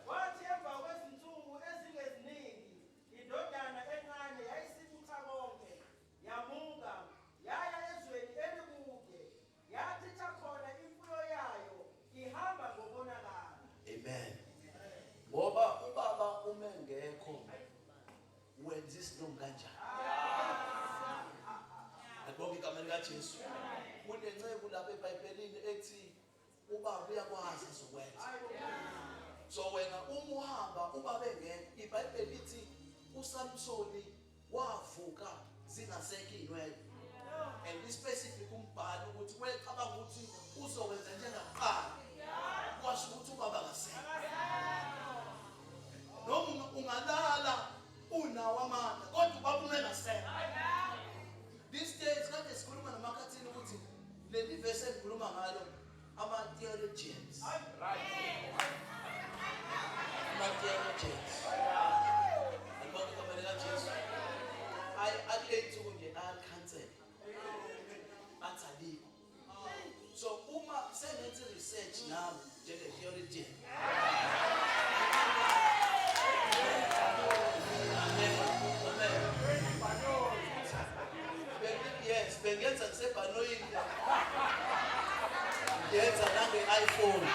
Kwathi emva kwezinsuku ezingeziningi, indodana encane yayisibucha konke, yamuka, yaya ezweni elikude, yachitha khona imfuyo yayo, ihamba ngobonakala. Amen. Ngoba ubaba umengekho wenza isinto kanjani? Akubonge igama lika Jesu. Kunencebo lapha eBhayibhelini ethi ubaba uyakwazi izokwenza. So wena uma uhamba ubaba engekho, iBhayibheli lithi uSamsoni wavuka zingasekho inwele. And specific umbhalo ukuthi wecabanga ukuthi uzokwenza njengakuqala. Kwasho ukuthi ubaba akase athi kunje ayacancel athi alikho. So uma sengenze research nami njenge-theologian yes, bengenza kusebhanoyini yenza nange-iPhone.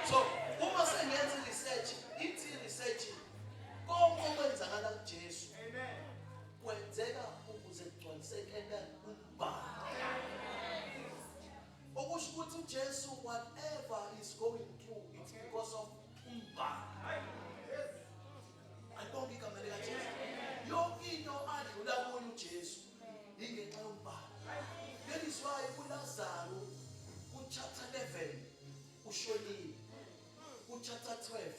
So uma sengenza research, ithi research konke okwenzakala kuJesu kwenzeka ukuze kugcwalisekele umbhalo. Okusho ukuthi uJesu whatever is going through it's because of umbhalo. Ayibonke igama likaJesu. Yonke into adlula kuyo uJesu ingenxa yombhalo. That is why uLazaro kuchapter 11 ushonile. Kuchapter 12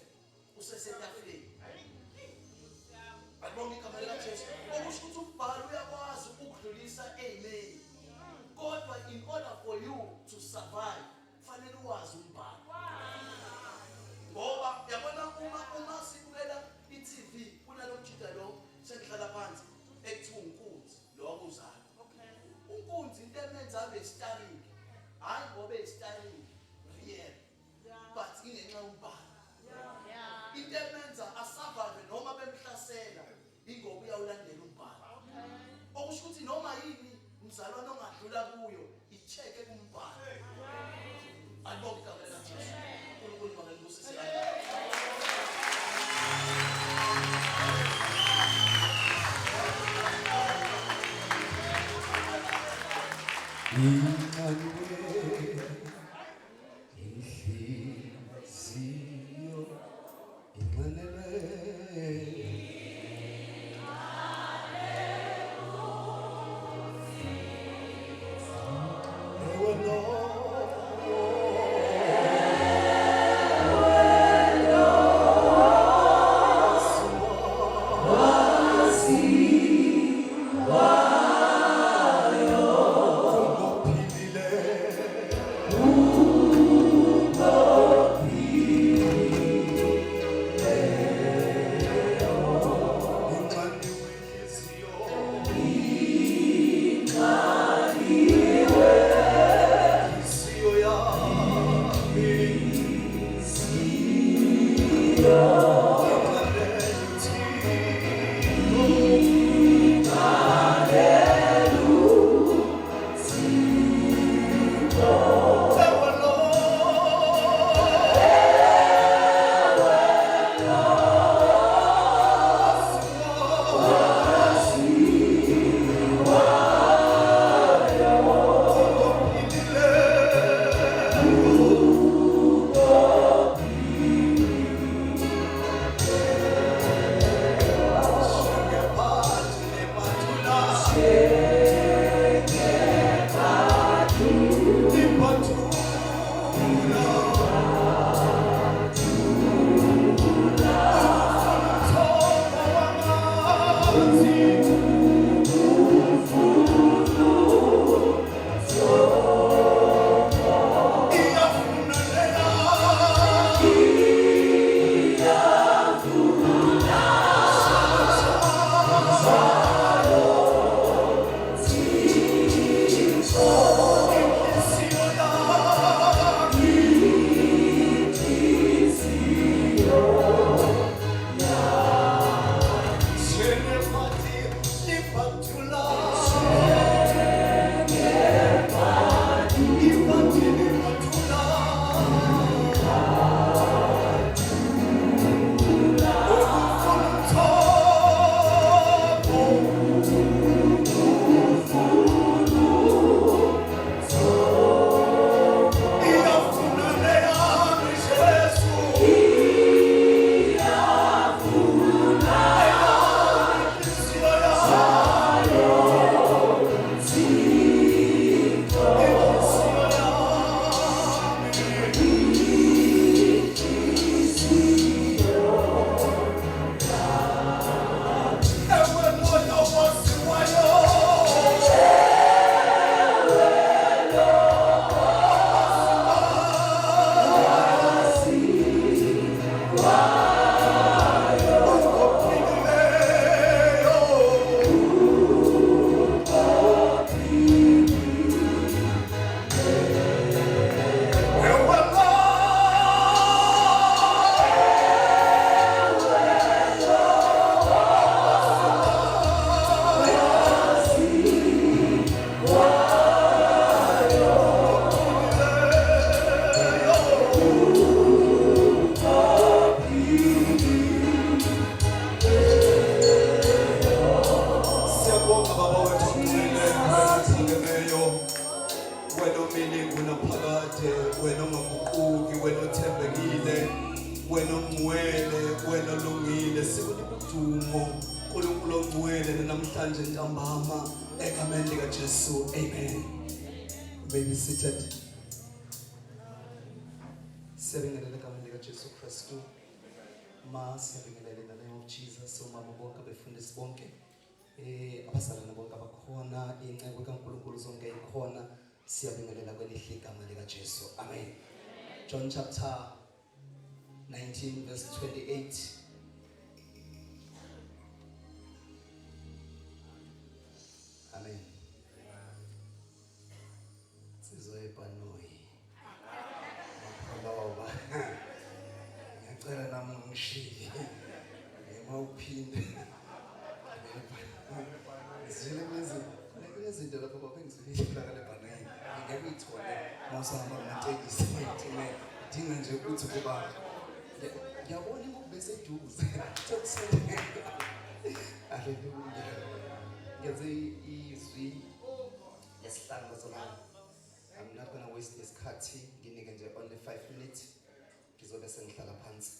usesetafuleni. Ayibonke igama likaJesu. Okusho ukuthi umbhalo uyakwazi ukudlulisa amen. Kodwa in order for you to survive fanele uwazi umbhalo. Ngoba yabona uma sibukela iTV kunalomjida lo sengihlala phansi ekuthiwa unkunzi lo wakuzayo. Unkunzi into emenza abe stunning hayi ngoba estunning real but ingenxa yombhalo. Into emenza asurvive noma bemhlasela ingoba uyawulandela umbhalo. Okusho ukuthi noma yini umzalwane ongadlula kuyo icheke kumbhalo. Ayibonke igama likaJesu. uNkulunkulu makangibusise kahle. ungaguquki wena othembekile wena ongcwele wena olungile sikunika udumo uNkulunkulu ongcwele namhlanje ntambama egameni lika Jesu amen. May be seated. Siyabingelela egameni lika Jesu Kristu. Siyabingelela in the name of Jesus. Omama bonke abefundisi bonke abazalwane bonke abakhona inceku kaNkulunkulu zonke ikhona siyabingelela kwelihle igama lika Jesu amen. John chapter 19 verse 28. Amen. Sizoyibhanoi. Ngoba ngiyacela nami ngishile. Ngimawuphinde. Zile izinto lapho babengizilile la lebhaneni. Ngeke uyithole masihamba ngamatekisi dinga nje ukuthi kuba yabona ingube seduze. Hallelujah. Ngeze izwi esihlanu bazalwane. I'm not going to waste this khathi nginike nje only 5 minutes. Ngizobe sengihlala phansi.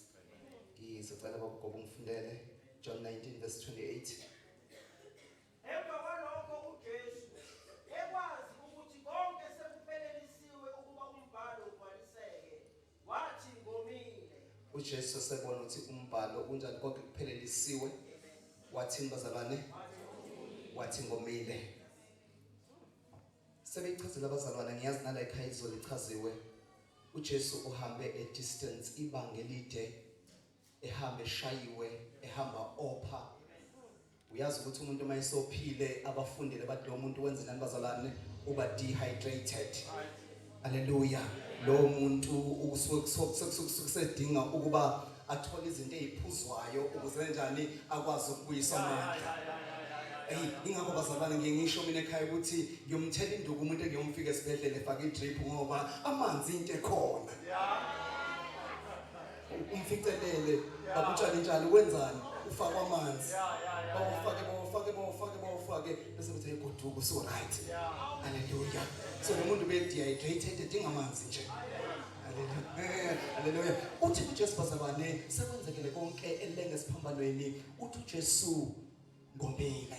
Ngizocela bagogo ngifundele John 19 verse 28. Emva kwalokho uJesu ekwazi ukuthi konke sekuphelelisiwe ukuba umbhalo ugcwaliseke wathi ngomile. uJesu sebona ukuthi umbhalo unjani konke kuphelelisiwe wathini bazalwane wathi ngomile. Sebeyichazela abazalwane ngiyazi nala ekhaya izolo ichaziwe uJesu uhambe a distance ibanga elide ehamba eshayiwe ehamba opha. Uyazi ukuthi umuntu mayesophile abafundile bathi lo muntu wenze nani bazalwane uba dehydrated. Hallelujah. Lo muntu ukusedinga ukuba athole izinto eziphuzwayo ukuze njani akwazi ukubuyisa amandla. Ingakho bazalwane ngisho mina ekhaya ukuthi ngiyomthela induku umuntu engiyomfika esibhedlela efaka idrip ngoba amanzi into ekhona. Umficelele akutshali njalo wenzani ufaka amanzi bawufake bese kuthi egoduka so right. Hallelujah. So lo muntu be dehydrated edinga amanzi nje. Hallelujah. Uthi uJesu bazalwane sekwenzekile konke elenge siphambanweni uthi uJesu ngomile.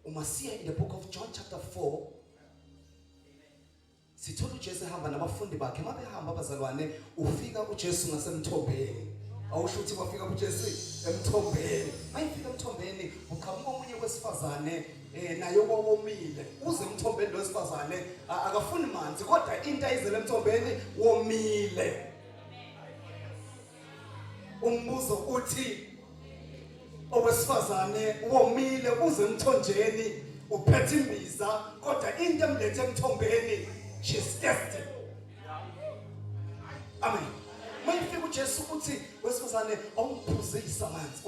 Umasiya in the book of John chapter 4 sithola uJesu ehamba nabafundi bakhe mabehamba abazalwane ufika uJesu ngasemthombeni. Awusho ukuthi bafika uJesu emthombeni. Mayifika emthombeni uqhamuka omunye wesifazane naye womile. Uze emthombeni lo wesifazane akafuni manzi kodwa into ayizele emthombeni womile. Umbuzo uthi owesifazane womile uze emthonjeni uphethe imbiza kodwa into emlethe emthombeni she's thirsty. Amen. Mayifika uJesu uthi wesifazane awumphuzisa amanzi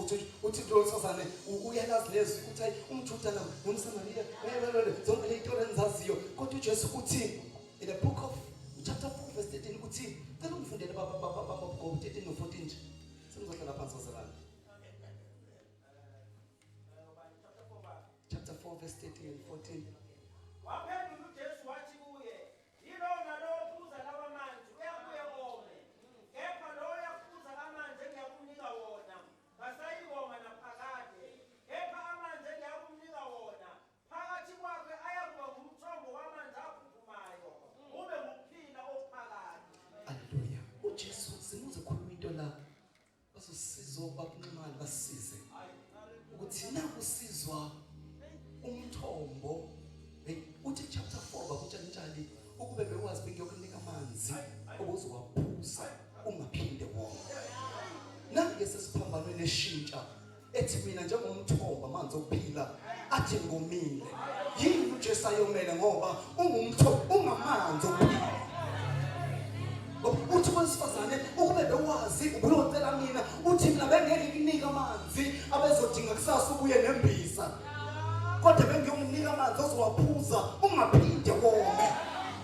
uthi lo wesifazane uyalazi lezi uthi umJuda nomSamariya zonke le zinto enzaziyo kodwa uJesu uthi in the book of chapter 4 verse 13 uthi cela ungifundele baba 13 no 14 nje sengizohlala phansi bazalwane. Chapter 4 verse 13 and 14. Waphendula uJesu wathi kuye, "Yilona lo ophuza lawa manzi uyabuye ome. Kepha lo oyaphuza amanzi engiyakunika wona, kasayikoma naphakade. Kepha amanzi engiyakunika wona, phakathi kwakhe ayakuba ngumthombo wamanzi aphuphumayo, ube ngukuphila ophakade." Hallelujah. uJesu simuze khuluma into la bazosizo bakunximali basisize ukuthi nakusizwa umthombo. Uthi chapter 4 bakutshali ukube bewazi bengiyokunika amanzi obuzowaphuza ungaphinde wona. Nange sesiphambanweni eshintsha ethi mina njengomthombo amanzi okuphila athi ngomile. Yini uJesu ayomele ngoba ungumthombo ungamanzi okuphila. Uthi wesifazane ukube bewazi ubuyocela mina uthi mina bengeke nginika amanzi abezodinga kusasa ubuye nembiza. Kodwa bengiyomnika amanzi ozowaphuza ungaphinde wome.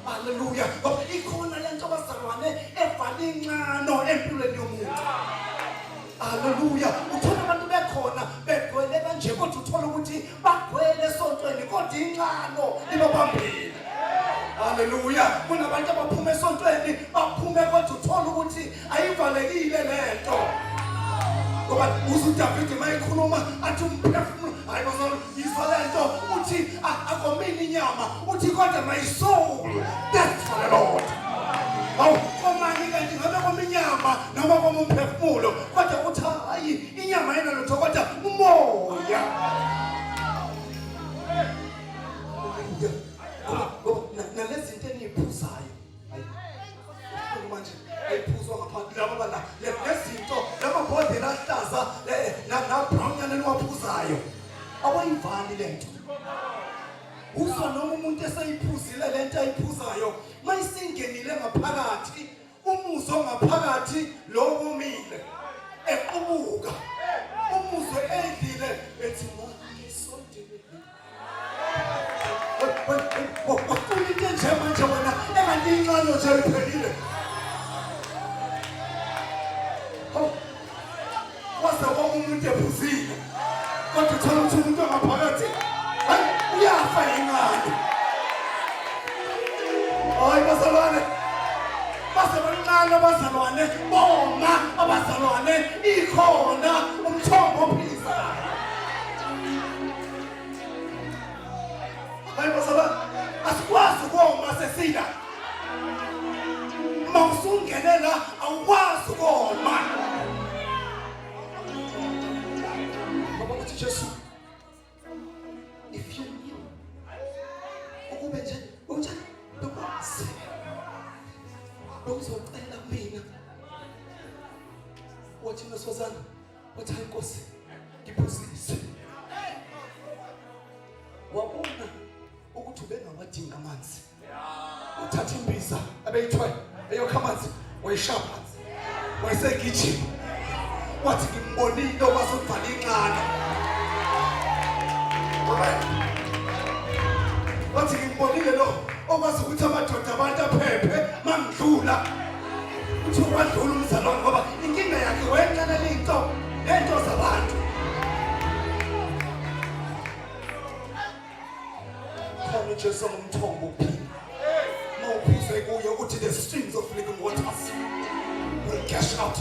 Hallelujah. Ngoba ikhona lento abazalwane evala inxano empilweni yomuntu. Hallelujah. Uthola abantu bekhona begcwele kanje kodwa uthola ukuthi bagcwele esontweni kodwa inxano libabambile. Haleluya. Kunabantu abaphuma esontweni baphume kodwa uthola ukuthi ayivalekile lento. Ngoba uDavid mayekhuluma athi umphefumulo hayi bazalo izwa lento uthi akomini inyama uthi kodwa my soul that's for the Lord. Awu komani kanti ngabe kominyama noma komphefumulo kodwa uthi hayi inyama yena lutho kodwa umoya. Nalezi zinto eniyiphuzayo manje ayiphuzwa ngaphandle laba bala lezinto lamabhodlela ahlaza na brown yana niwaphuzayo awayivali lento uzwa noma umuntu eseyiphuzile lento ayiphuzayo mayisingenile ngaphakathi umuzwa ngaphakathi lo womile equbuka umuzwa edlile ethi ngisondele wakufuna into nje manje wena engathi incane nje iphelile wase wonke umuntu ephuzile kodwa uthola ukuthi umuntu ongaphakathi hayi uyafa ingane hayi bazalwane basebancane abazalwane boma abazalwane ikhona umthombo ophilisayo hayi bazalwane asikwazi ukoma sesida mawusungenela awukwazi ukoma Jesus, if you knew, ukube nje unjani lokwazi lokuzocela mina wathi nosozana wathi inkosi ngiphuzise wabona ukuthi ubengawadinga amanzi uthatha imbiza abeyithwele eyokha amanzi wayishapha wayesegijima wathi ngimbonile okwazokuvala inqala wathi ngimbonile lo okwazi ukuthi amadoda abantu aphephe mangidlula uthi wadlula umzalwane ngoba inkinga yakhe wayenqalela into zabantu khona Jesu umthombo uphila mawuphuze kuye ukuthi the streams of living waters will gush out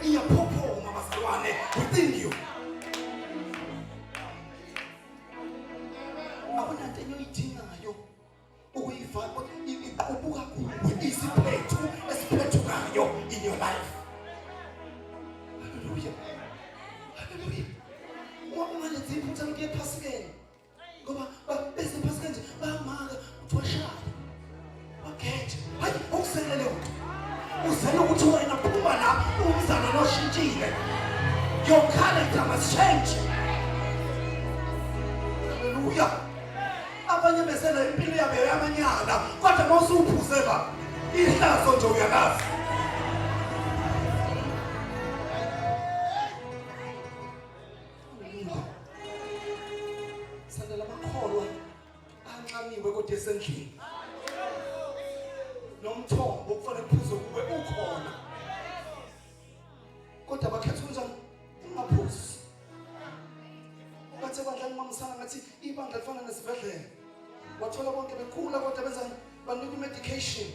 iyaphophoma bazalwane within you abonanto eniyidingayo ukuyivana iqubuka isiphethu esiphethukayo in your life. Hallelujah. Hallelujah. Ungalenzi iphutha lonke ephasikeni ngoba bese ephasikeni nje bayamaka uthwashaya wakhethe hayi ukuselele umuntu uzele ukuthi wena phuma la umzana loshintshile your character must change. Hallelujah. Abanye besela impilo yabo yamanyala kodwa mawusuphuzela ihlazo nje uyalazi. Sandala makholwa anxaniwe kodwa esendlini nomthombo kufanele kuphuze kube ukhona kodwa bakhetha unjani ungaphuzi bathe bandla ngimangisana ngathi ibandla lifana nesibhedlela wathola bonke bekhula kodwa benza banika medication.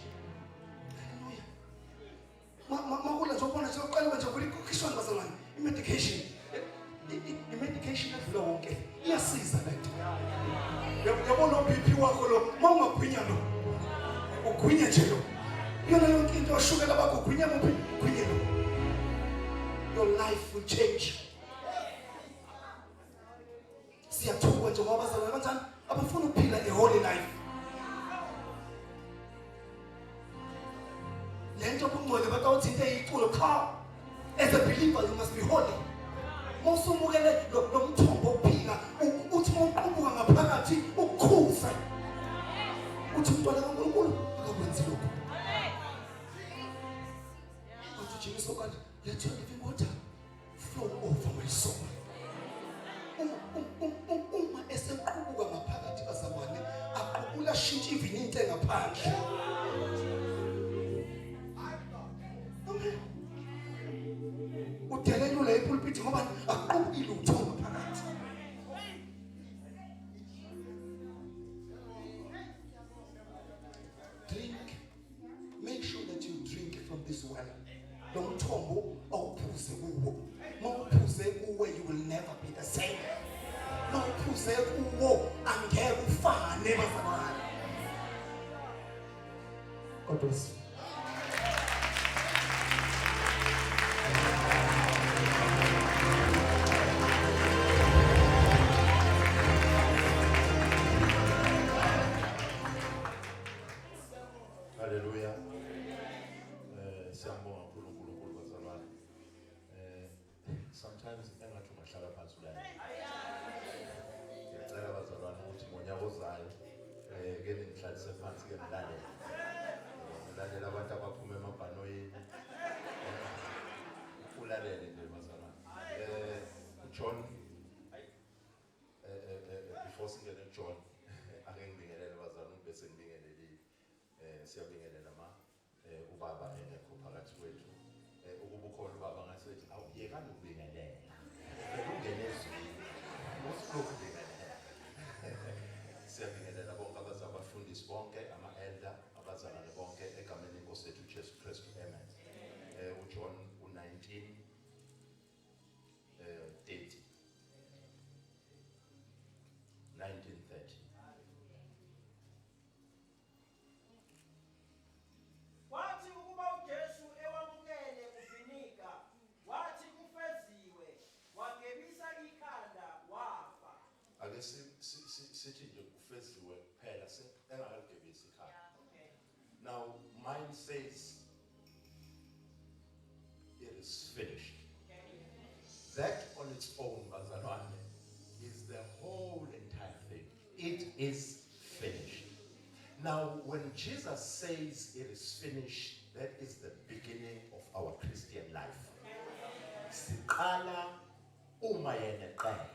Hallelujah. Makula nje ubona nje uqala nje ukukhishwa bazalwane imedication imedication edlula wonke iyasiza lento yabona uBP wakho lo mawungagwinya lo ugwinya nje lo yona yonke into oshukela bakho ugwinya muphi ugwinya lo your life will change. Siyathuka nje ngoba bazalwane kanjani abafuna ukuphila a holy life. Lento kungcwele batawuthi into eyiculo cha as a believer you must be holy. Mosumukele lo mthombo ophila uthi mawuqubuka ngaphakathi ukukhuza uthi umntwana kaNkulunkulu akakwenzi lokho. Athi Jesu kanti let your living water flow over my soul. Uma esequbuka ngaphakathi bazalwane aqubula shintsha even into engaphandle. Amen. Udelelula epulpit ngoba aqubuki lutho ngaphakathi. lizwana lo mthombo awuphuze kuwo mawuphuze kuwe you will never be the same mawuphuze kuwo angeke ufane bazalwane God bless you. Hallelujah. Siyambonga uNkulunkulu bazalwane. Sometimes engathi ungahlala phansi ulale. Ngicela bazalwane ukuthi ngonyaka ozayo ke nihlalise phansi ke nilalele. Nilalele abantu abaphuma emabhanoyini. Ulalele nje bazalwane. John before singene John ake ngibingelele bazalwane bese ngibingelele siyabingelela ubaba engekho phakathi kwethu ukuba ukhona ubaba ngasethi awuyekani ukubingelela ungene ezweni usukubingelela siyabingelela bonke abazabafundisi bonke ama-elder abazalwane bonke egameni lenkosi yethu Jesu Kristu amen uJohn u-19 30 1930 Wathi ukuba uJesu ewamukele uVinika, wathi kufeziwe, wagebisa ikhanda wafa. ake sithi nje kufeziwe kuphela engakaligebisi ikhaya. Now mine says it is finished. That on its own bazalwane is the whole entire thing. It is finished. Now when Jesus says it is finished, that is the beginning of our Christian life. Siqala uma yena eqeda.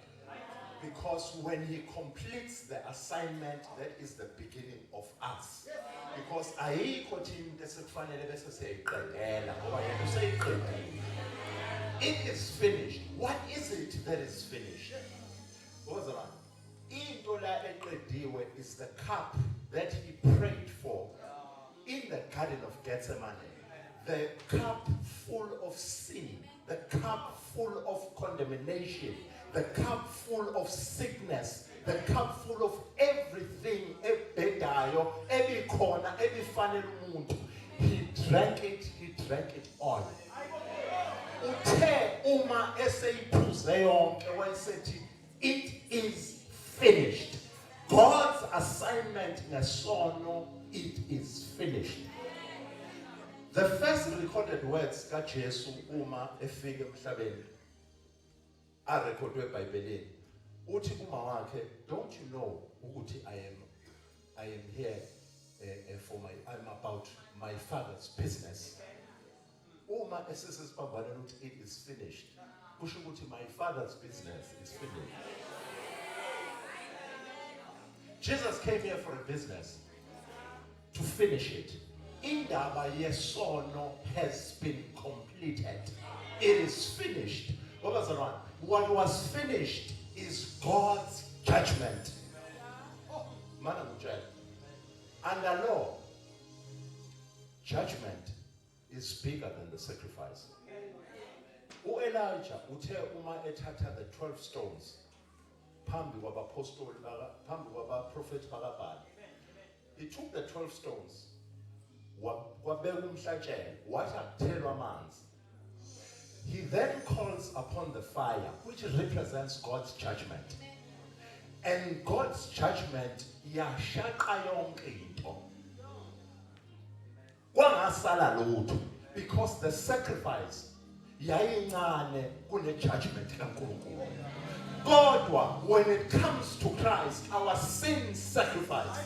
Because when he completes the assignment, that is the beginning of us. Because ayikho thina esekufanele bese siyayiqedela ngoba yena useyiqedile. It is finished. What is it that is finished? Bazalwane, into la eqediwe is the cup that he prayed for in the Garden of Gethsemane. The cup full of sin, the cup full of condemnation, the cup full of sickness, the cup full of everything ebhedayo, ebikhona, ebifanele umuntu. He drank it all. Uthe uma eseyiphuze yonke wayesethi it is finished. God's assignment ngesono, it is finished. The first recorded words kaJesu uma efika emhlabeni arekhodwe eBhayibhelini uthi uma wakhe, don't you know ukuthi I am here I'm about my father's business. Uma esesibambana ukuthi it is finished, kusho ukuthi my father's business is finished. Jesus came here for a business, to finish it. Indaba yesono has been completed. It is finished. What was finished is God's judgment. Under law, judgment is bigger than the sacrifice. Elijah uthe uma ethatha the 12 stones phambi kwabapostoli phambi kwabaprofethi bakaBhali. He took the 12 stones, wabeka umhlatshelo, wathi akuthelwa amanzi. He then calls upon the fire, which represents God's judgment. And God's judgment yashaqa yonke into. Kwangasala lutho, because the sacrifice yayincane kune judgment kaNkulunkulu. Kodwa, when it comes to Christ, our sin sacrifice,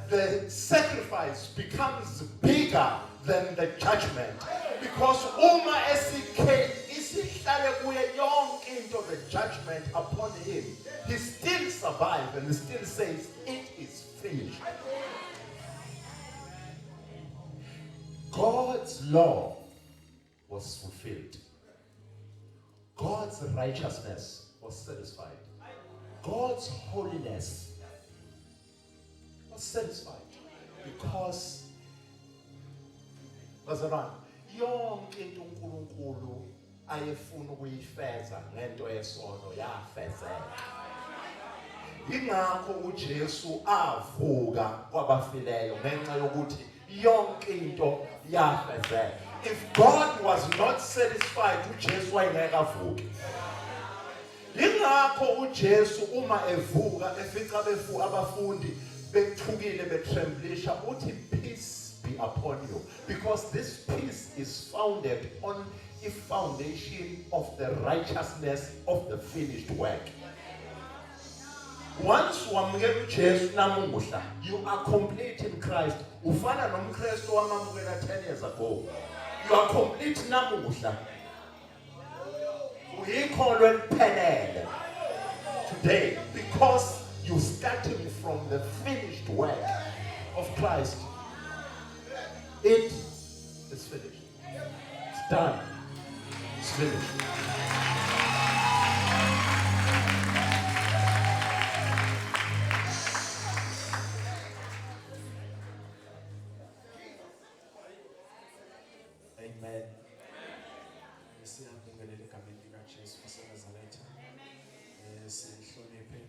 the sacrifice becomes bigger than the judgment. Because uma isihlale kuye yonke into the judgment upon him, he still survives and he still says, it is finished. God's law was fulfilled. God's righteousness was satisfied. God's holiness was satisfied. Because, yonke into uNkulunkulu ayefuna ukuyifeza ngento yesono yafezeka. Ingakho uJesu avuka kwabafileyo ngenxa yokuthi yonke into yafezeka. If God was not satisfied, uJesu wayengekavuki. Ingakho uJesu uma evuka efica abafundi bethukile betremblisha uthi peace be upon you, because this peace is founded on the foundation of the righteousness of the finished work. Once wamukela uJesu namuhla, you are complete in Christ. Ufana nomKristu wamamukela 10 years ago. You are complete namuhla. Uyikholwe liphelele today because you starting from the finished work of Christ. It is finished. It's done. It's finished. Amen. Siyabongelela egameni likaJesu waseNazaretha. Sihloniphe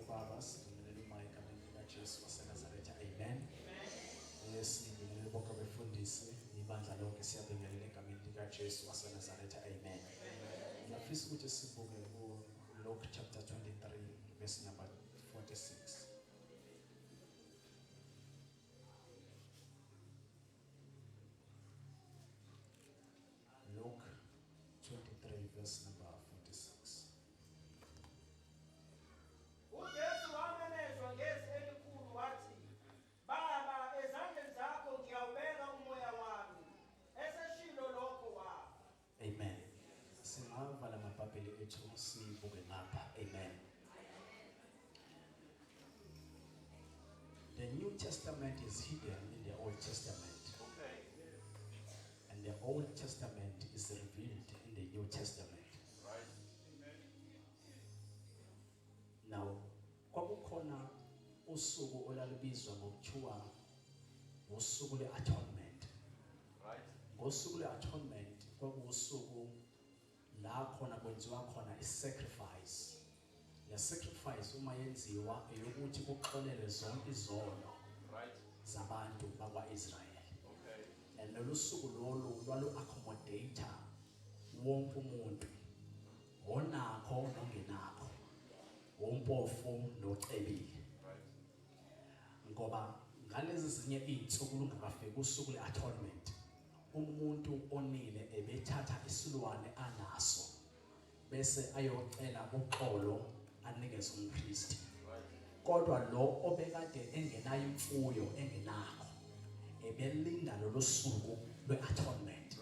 ubaba, sibongelela egameni likaJesu waseNazaretha. Amen. Sibongelela bonke abefundisi ibandla lonke, siyabongelela egameni likaJesu waseNazaretha. Amen. Ngiyafisa ukuthi sibuke Luke chapter 23 verse number 46. Luke 23 verse number 46. uJesu wamemezwa ngezwi elikhulu wathi, Baba, ezandleni zakho ngiyawubeka umoya wami. Eseshilo lokho wafa. Amen. Singavala amabhayibheli ethu sibuke ngapha. Amen. The New Testament is hidden in the Old Testament. And the Old Testament is revealed in the New Testament. Now, kwakukhona usuku olalubizwa ngokuthiwa usuku le-atonement. Ngosuku le-atonement kwakuwusuku la khona kwenziwa khona i-sacrifice. Le sacrifice uma yenziwa eyokuthi kuxolele zonke izono zabantu bakwa-Israyeli. And lolu suku lolu lwalu-accommodate wonke umuntu, onakho nongenakho, ompofu nocebile. Ngoba ngalezi zinye iy'nsuku lungakafiki usuku le-atonement, umuntu onile ebethatha isilwane anaso bese ayocela uxolo anikeze umpristi. Kodwa lo obekade engenayo imfuyo engenakho ebelinda lolu suku lwe-atonement.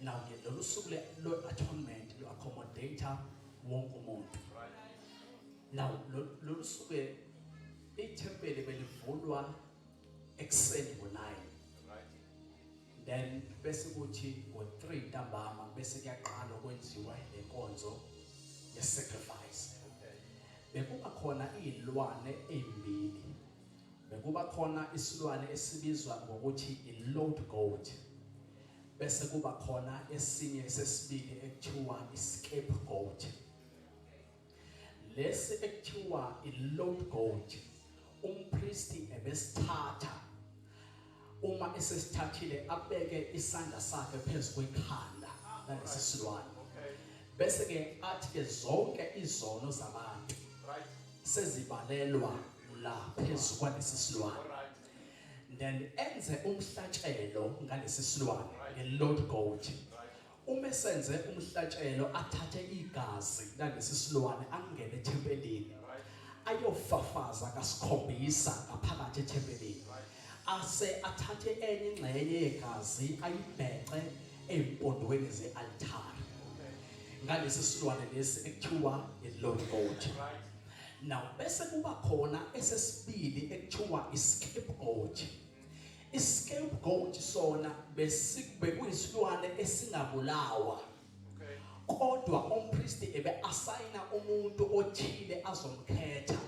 Now ke lolu suku lwe-atonement lu-accommodate wonke umuntu. Now lolu suku ithempeli belivulwa ekuseni ngo-9. Then bese kuthi ngo-3 ntambama bese kuyaqala ukwenziwa lenkonzo ye-sacrifice. Bekuba khona iy'lwane ey'mbili. Bekuba khona isilwane esibizwa ngokuthi i-load goat. Bese kuba khona esinye sesibili ekuthiwa i-scapegoat. Lesi ekuthiwa i-load goat, umpristi ebesithatha. Uma esesithathile abeke isandla sakhe phezu kwekhanda lalesi silwane. Bese ke athi ke zonke izono zabantu sezibalelwa la phezu kwalesi silwane. Then enze umhlatshelo ngalesi silwane, nge-load goat. Uma senze umhlatshelo athathe igazi lalesi silwane angene ethempelini. Ayofafaza kasikhombisa ngaphakathi ethempelini. Ase athathe enye ingxenye yegazi ayibhece empondweni ze-altare. Ngalesi silwane lesi ekuthiwa i-load goat. Now bese kuba khona esesibili ekuthiwa i-scapegoat. I-scapegoat sona bekuyisilwane esingabulawa. Kodwa umpristi ebe-asayina umuntu othile azomkhetha,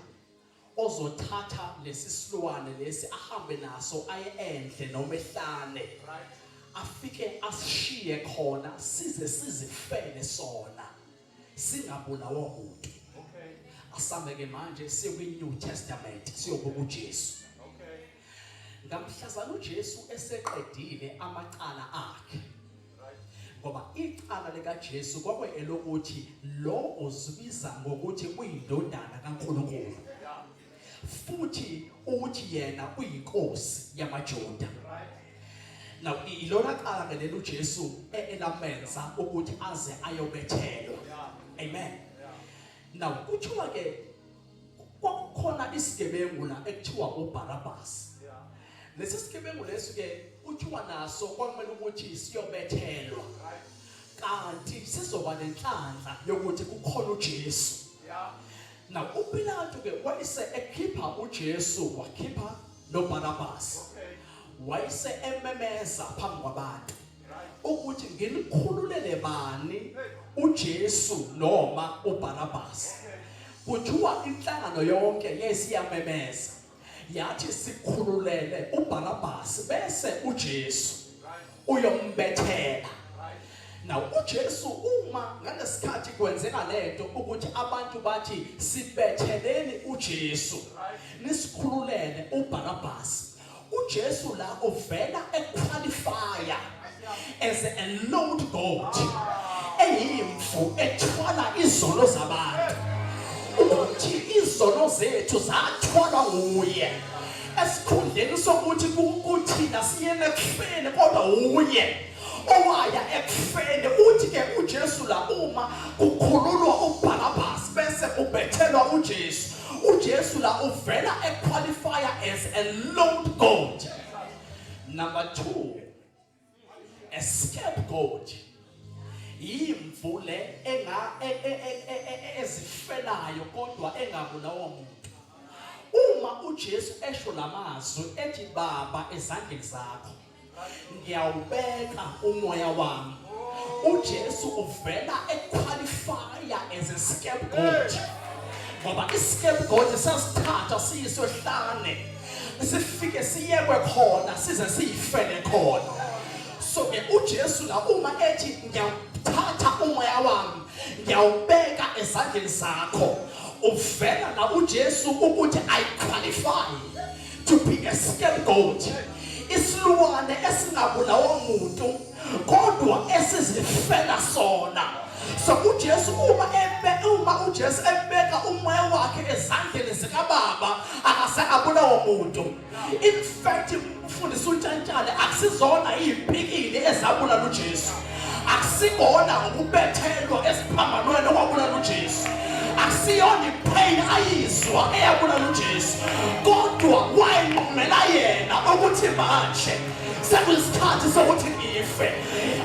ozothatha lesi silwane lesi ahambe naso aye endle noma ehlane afike asishiye khona size sizifele sona singabulawa umuntu. Asambe ke manje siye kwi-New Testament siyobuka uJesu. Ngamhlazana uJesu eseqedile amacala akhe. Ngoba icala likaJesu kwakwelokuthi lo uzibiza ngokuthi uyindodana kaNkulunkulu. Futhi uthi yena uyinkosi yamaJuda. Now ilona cala ke lelo uJesu elamenza ukuthi aze ayobethelwa. Amen. Now kuthiwa ke kwakukhona isigebengu la ekuthiwa uBarabas. Lesi sigebengu leso ke kuthiwa naso kwakumele ukuthi siyobethelwa. Kanti sizoba nenhlanhla yokuthi kukhona uJesu. Now uPilato ke wayese ekhipha uJesu wakhipha noBarabas. Wayese ememeza phambi kwabantu ukuthi nginikhululele bani uJesu noma uBarabas. Kuthiwa inhlangano yonke yesiyamemeza yathi sikhululele uBarabas bese uJesu uyombethela. Now uJesu uma ngalesikhathi kwenzeka lento ukuthi abantu bathi sibetheleni uJesu nisikhululele uBarabas. uJesu la uvela equalifya as a Lord God. Eyimfu ethwala izono zabantu. Ukuthi izono zethu zathwalwa nguye. Esikhundleni sokuthi kuthina siyene ekufeni kodwa uye owaya ekufeni. Uthi ke uJesu la uma kukhululwa uBarabas bese ubethelwa uJesu. uJesu la uvela equalify as a Lord God. Number 2, a scapegoat. Imvu le ezifelayo kodwa engabulawa umuntu. Uma uJesu esho lamazwi ethi Baba ezandleni zakho ngiyawubeka umoya wami. uJesu uvela equalify as a scapegoat. Ngoba iscapegoat sasithatha siyisohlane sifike siyekwe khona size siyifele khona. So ke uJesu la uma ethi ngiyathatha umoya wami ngiyawubeka ezandleni zakho, uvela la uJesu ukuthi I qualify to be a scapegoat. Isiluwane esingabulawa umuntu kodwa esizifela sona. So uJesu uma uJesu ebeka umoya wakhe ezandleni zikaBaba akase abulawa umuntu. In fact umfundisi uNtantala akusizona iziphikile ezabulala uJesu. Akusibona ukubethelwa esiphambanweni okwabulala uJesu. Akusiyona ipain ayizwa eyabulala uJesu. Kodwa wayinqumela yena ukuthi manje sekuyisikhathi sokuthi ngife.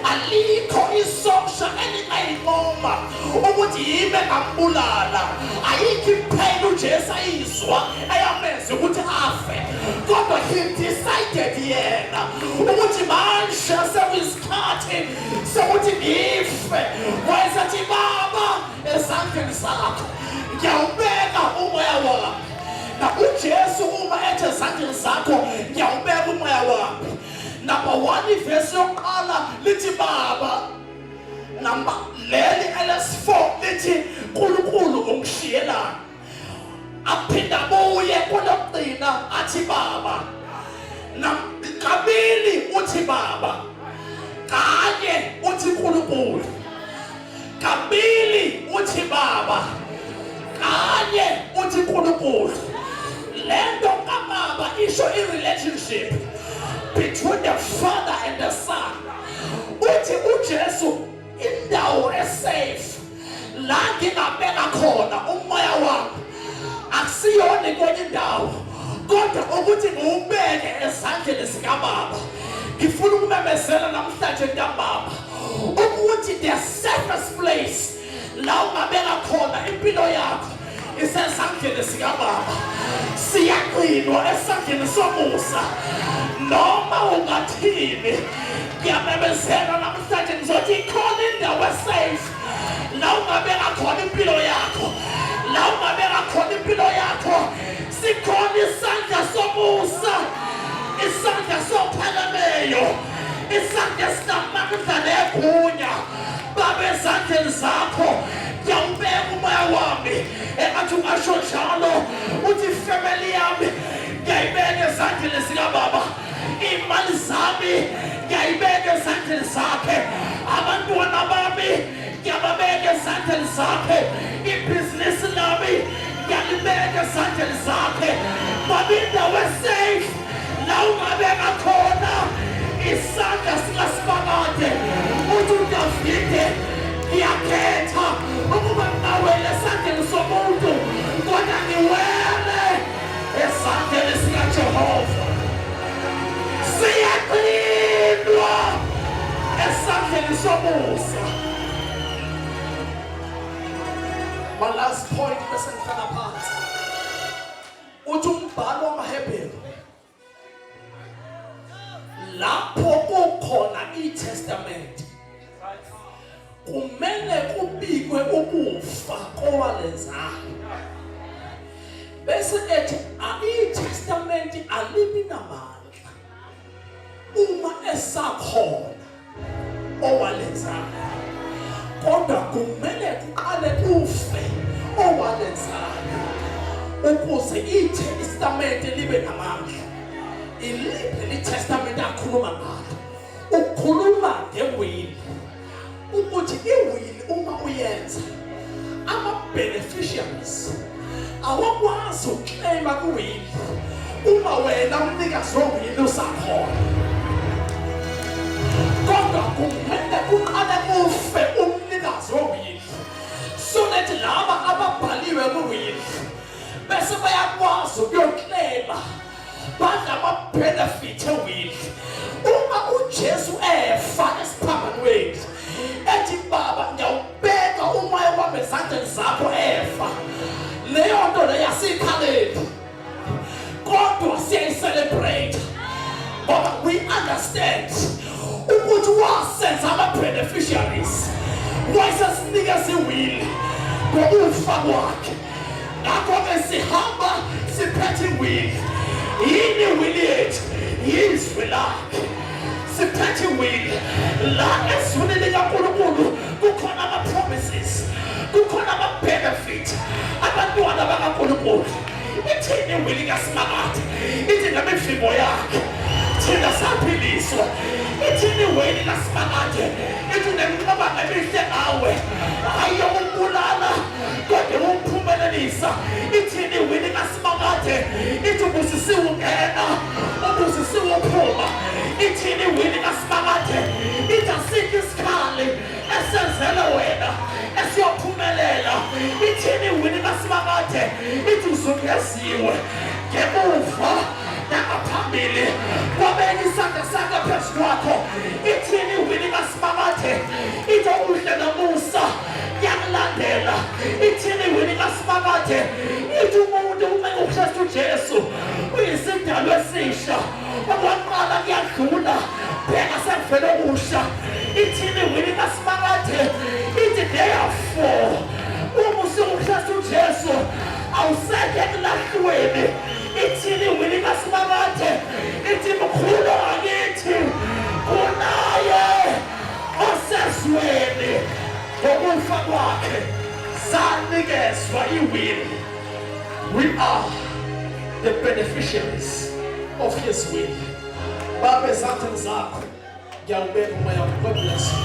Alikho isosha elingayinqoma ukuthi yibe ngambulala. Ayikho ipain uJesu ayizwa eyamenza ukuthi afe. Kodwa he decided yena ukuthi manje sekuyisikhathi sokuthi ngife. Wayesathi Baba ezandleni zakho ngiyawubeka umoya wami. Na uJesu uma ethi ezandleni zakho ngiyawubeka umoya wami. Number 1 verse yokuqala lithi Baba. Number leli LS4 lithi uNkulunkulu ungishiyelana. Aphinda buye kulokugcina athi Baba. Kabili uthi Baba. Kanye uthi uNkulunkulu. Kabili uthi Baba. Kanye uthi uNkulunkulu. Lento kaBaba isho i-relationship between the Father and the Son. Uthi uJesu indawo esafe la ngingabeka khona umoya wami akusiyona kwenye indawo kodwa ukuthi ngiwubeke ezandleni zikaBaba. Ngifuna ukumemezela namhlanje ntambama ukuthi the safest place la ungabeka khona impilo yakho isezandleni zikaBaba. Siyaqinwa esandleni somusa noma ungathini. Ngiyamemezela namhlanje ngizothi ikhona indawo safe la ungabeka khona impilo yakho. La ungabeka khona impilo yakho sikhona isandla somusa, isandla sophakameyo, isandla esinamandla negunya babe ezandleni zakho ngiyawubeka umoya wami engathi ungasho njalo uthi ifamily yami ngiyayibeka ezandleni zikababa imali zami ngiyayibeka ezandleni zakhe abantwana bami ngiyababeka ezandleni zakhe ibhizinisi lami ngiyalibeka ezandleni zakhe babe indawo esafe la ungabeka khona isandla sikaSimakade uthi uDavide ngiyakhetha ukuba ngawele esandleni somuntu kodwa ngiwele esandleni sikaJehova siyaklindwa esandleni somusa. My last point bese ngifaka phansi uthi umbhalo wamaHebheru lapho kukhona iTestament kumele kubikwe ukufa kowalenzayo bese ethi iTestament alibi namandla uma esakhona owalenzayo kodwa kumele kuqale kufe owalenzayo ukuze iTestament libe namandla. Iliphi iTestament akhuluma ngalo? Ukhuluma ngewili ukuthi iwili uma uyenza ama-beneficiaries awakwazi ukuclaima kuwili uma wena umnikazi wewili usakhona kodwa kumele kuqale kufe umnikazi wewili so that laba ababhaliwe kuwili bese bayakwazi ukuyoclaima banama-benefit ewili uma uJesu efa esiphambanweni ethi baba ngiyawubeka umoya wami ezandleni zakho efa leyo nto leyo asiyikhaleli kodwa siyayicelebrate ngoba we understand ukuthi wasenza ama-beneficiaries wayesesinikeza iwili ngokufa kwakhe ngakho-ke sihamba siphethe iwili yini iwili yethu yizwi lakhe siphethe iwili la ezwini likaNkulunkulu kukhona ama-promises kukhona ama-benefit abantwana bakaNkulunkulu ithini iwili kaSimakade ithi nemivimbo yakhe thina saphiliswa ithini iwili kaSimakade ithi nemicabango emihle ngawe hayi yokubulala kodwa ukuphumelelisa ithini iwili kaSimakade ithi ubusisiwe ungena ubusisiwe uphuma ithini iwili kaSimakade ithi asikho isikhali esenzele wena esiyophumelela ithini iwili kaSimakade ithi uzungeziwe ngemuva nangaphambili wabeka isandla sakhe phezu kwakho ithini iwili kaSimakade ithi uhle nomusa yakulandela ithini iwili kaSimakade ithi umuntu uma uKristu Jesu uyisidalwa esisha okwaqala kuyadlula bheka sekuvele okusha ithini iwili kaSimakade ithi therefore uma usuKristu Jesu awusekho ekulahlweni ithini iwili kaSimakade ithi mkhulu akithi kunaye osezweni ngokufa kwakhe sanikezwa iwili. We are the beneficiaries of his will. Baba ezandleni zakho ngiyawubeka umoya wami. God bless you.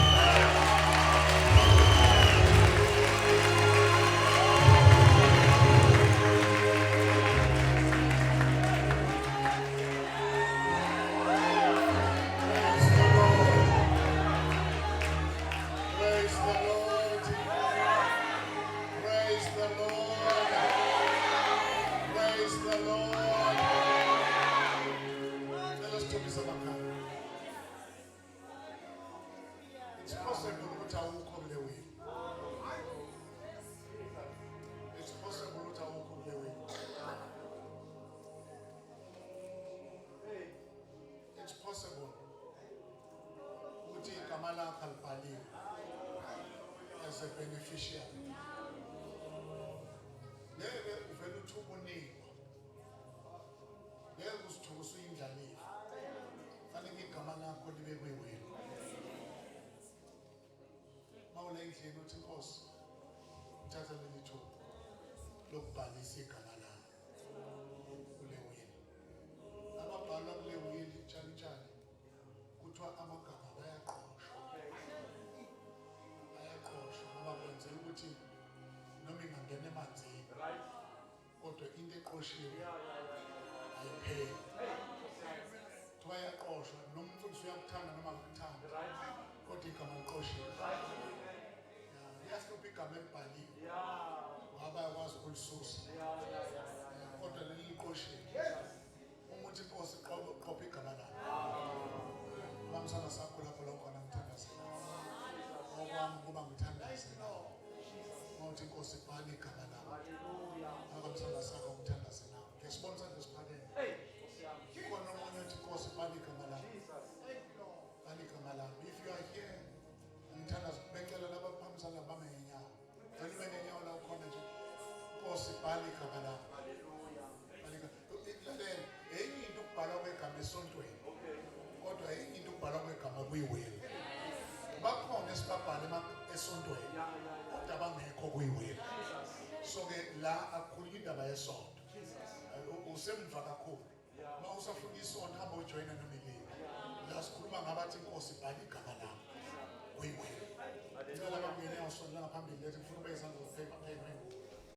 As a beneficiary. Ngeke uvele uthuba unikwa. Ngeke usithuka usuyindlalifa. Fanele igama lakho lakho libe kuyiwena. Mawule endlini uthi Nkosi uthatha leli thuba lokubhalisa igama lami kule wili. Ababhalwa kule wili tshani kuthiwa amagama bayaqoshwa. Bayaqoshwa ngoba kwenzela ukuthi noma ingangena emanzini kodwa into eqoshiwe ayipheli. Bayaqoshwa noma umfundisi uyakuthanda noma akuthanda kodwa igama liqoshiwe. Liyasipha igama elibhaliwe ngoba yakwazi ukulisusa kodwa leli liqoshiwe. Umuthi Nkosi qopha igama lakho. Bamsana sakho lapho khona ngithandaze nawe. Okwami kuba ngithandaze nawe. Mawuthi Nkosi bhala igama lakho. Abamsana sakho ngithandaze nawe. Ngesibonisa nje siphakeme. Khona omunye uthi Nkosi bhala igama lakho. Bhala igama lakho. If you are here ngithandaze becela labaphambisana bame ngenyawo. Vele ube ngenyawo la ukhona nje. Nkosi bhala igama lakho. Enye into ukubhalwa kwegama esontweni kodwa enye into ukubhalwa kwegama kuyiwili. Bakhona esibabhala esontweni kodwa abangekho kuyiwili. So ke la akukhulunywa indaba yesonto. Usemva kakhulu. Uma usafuna isonto hamba ujoyina noma ilini. La sikhuluma ngabathi Nkosi bhala igama lakho kuyiwili. Ngicela bakuyena yasonto la ngaphambili lethi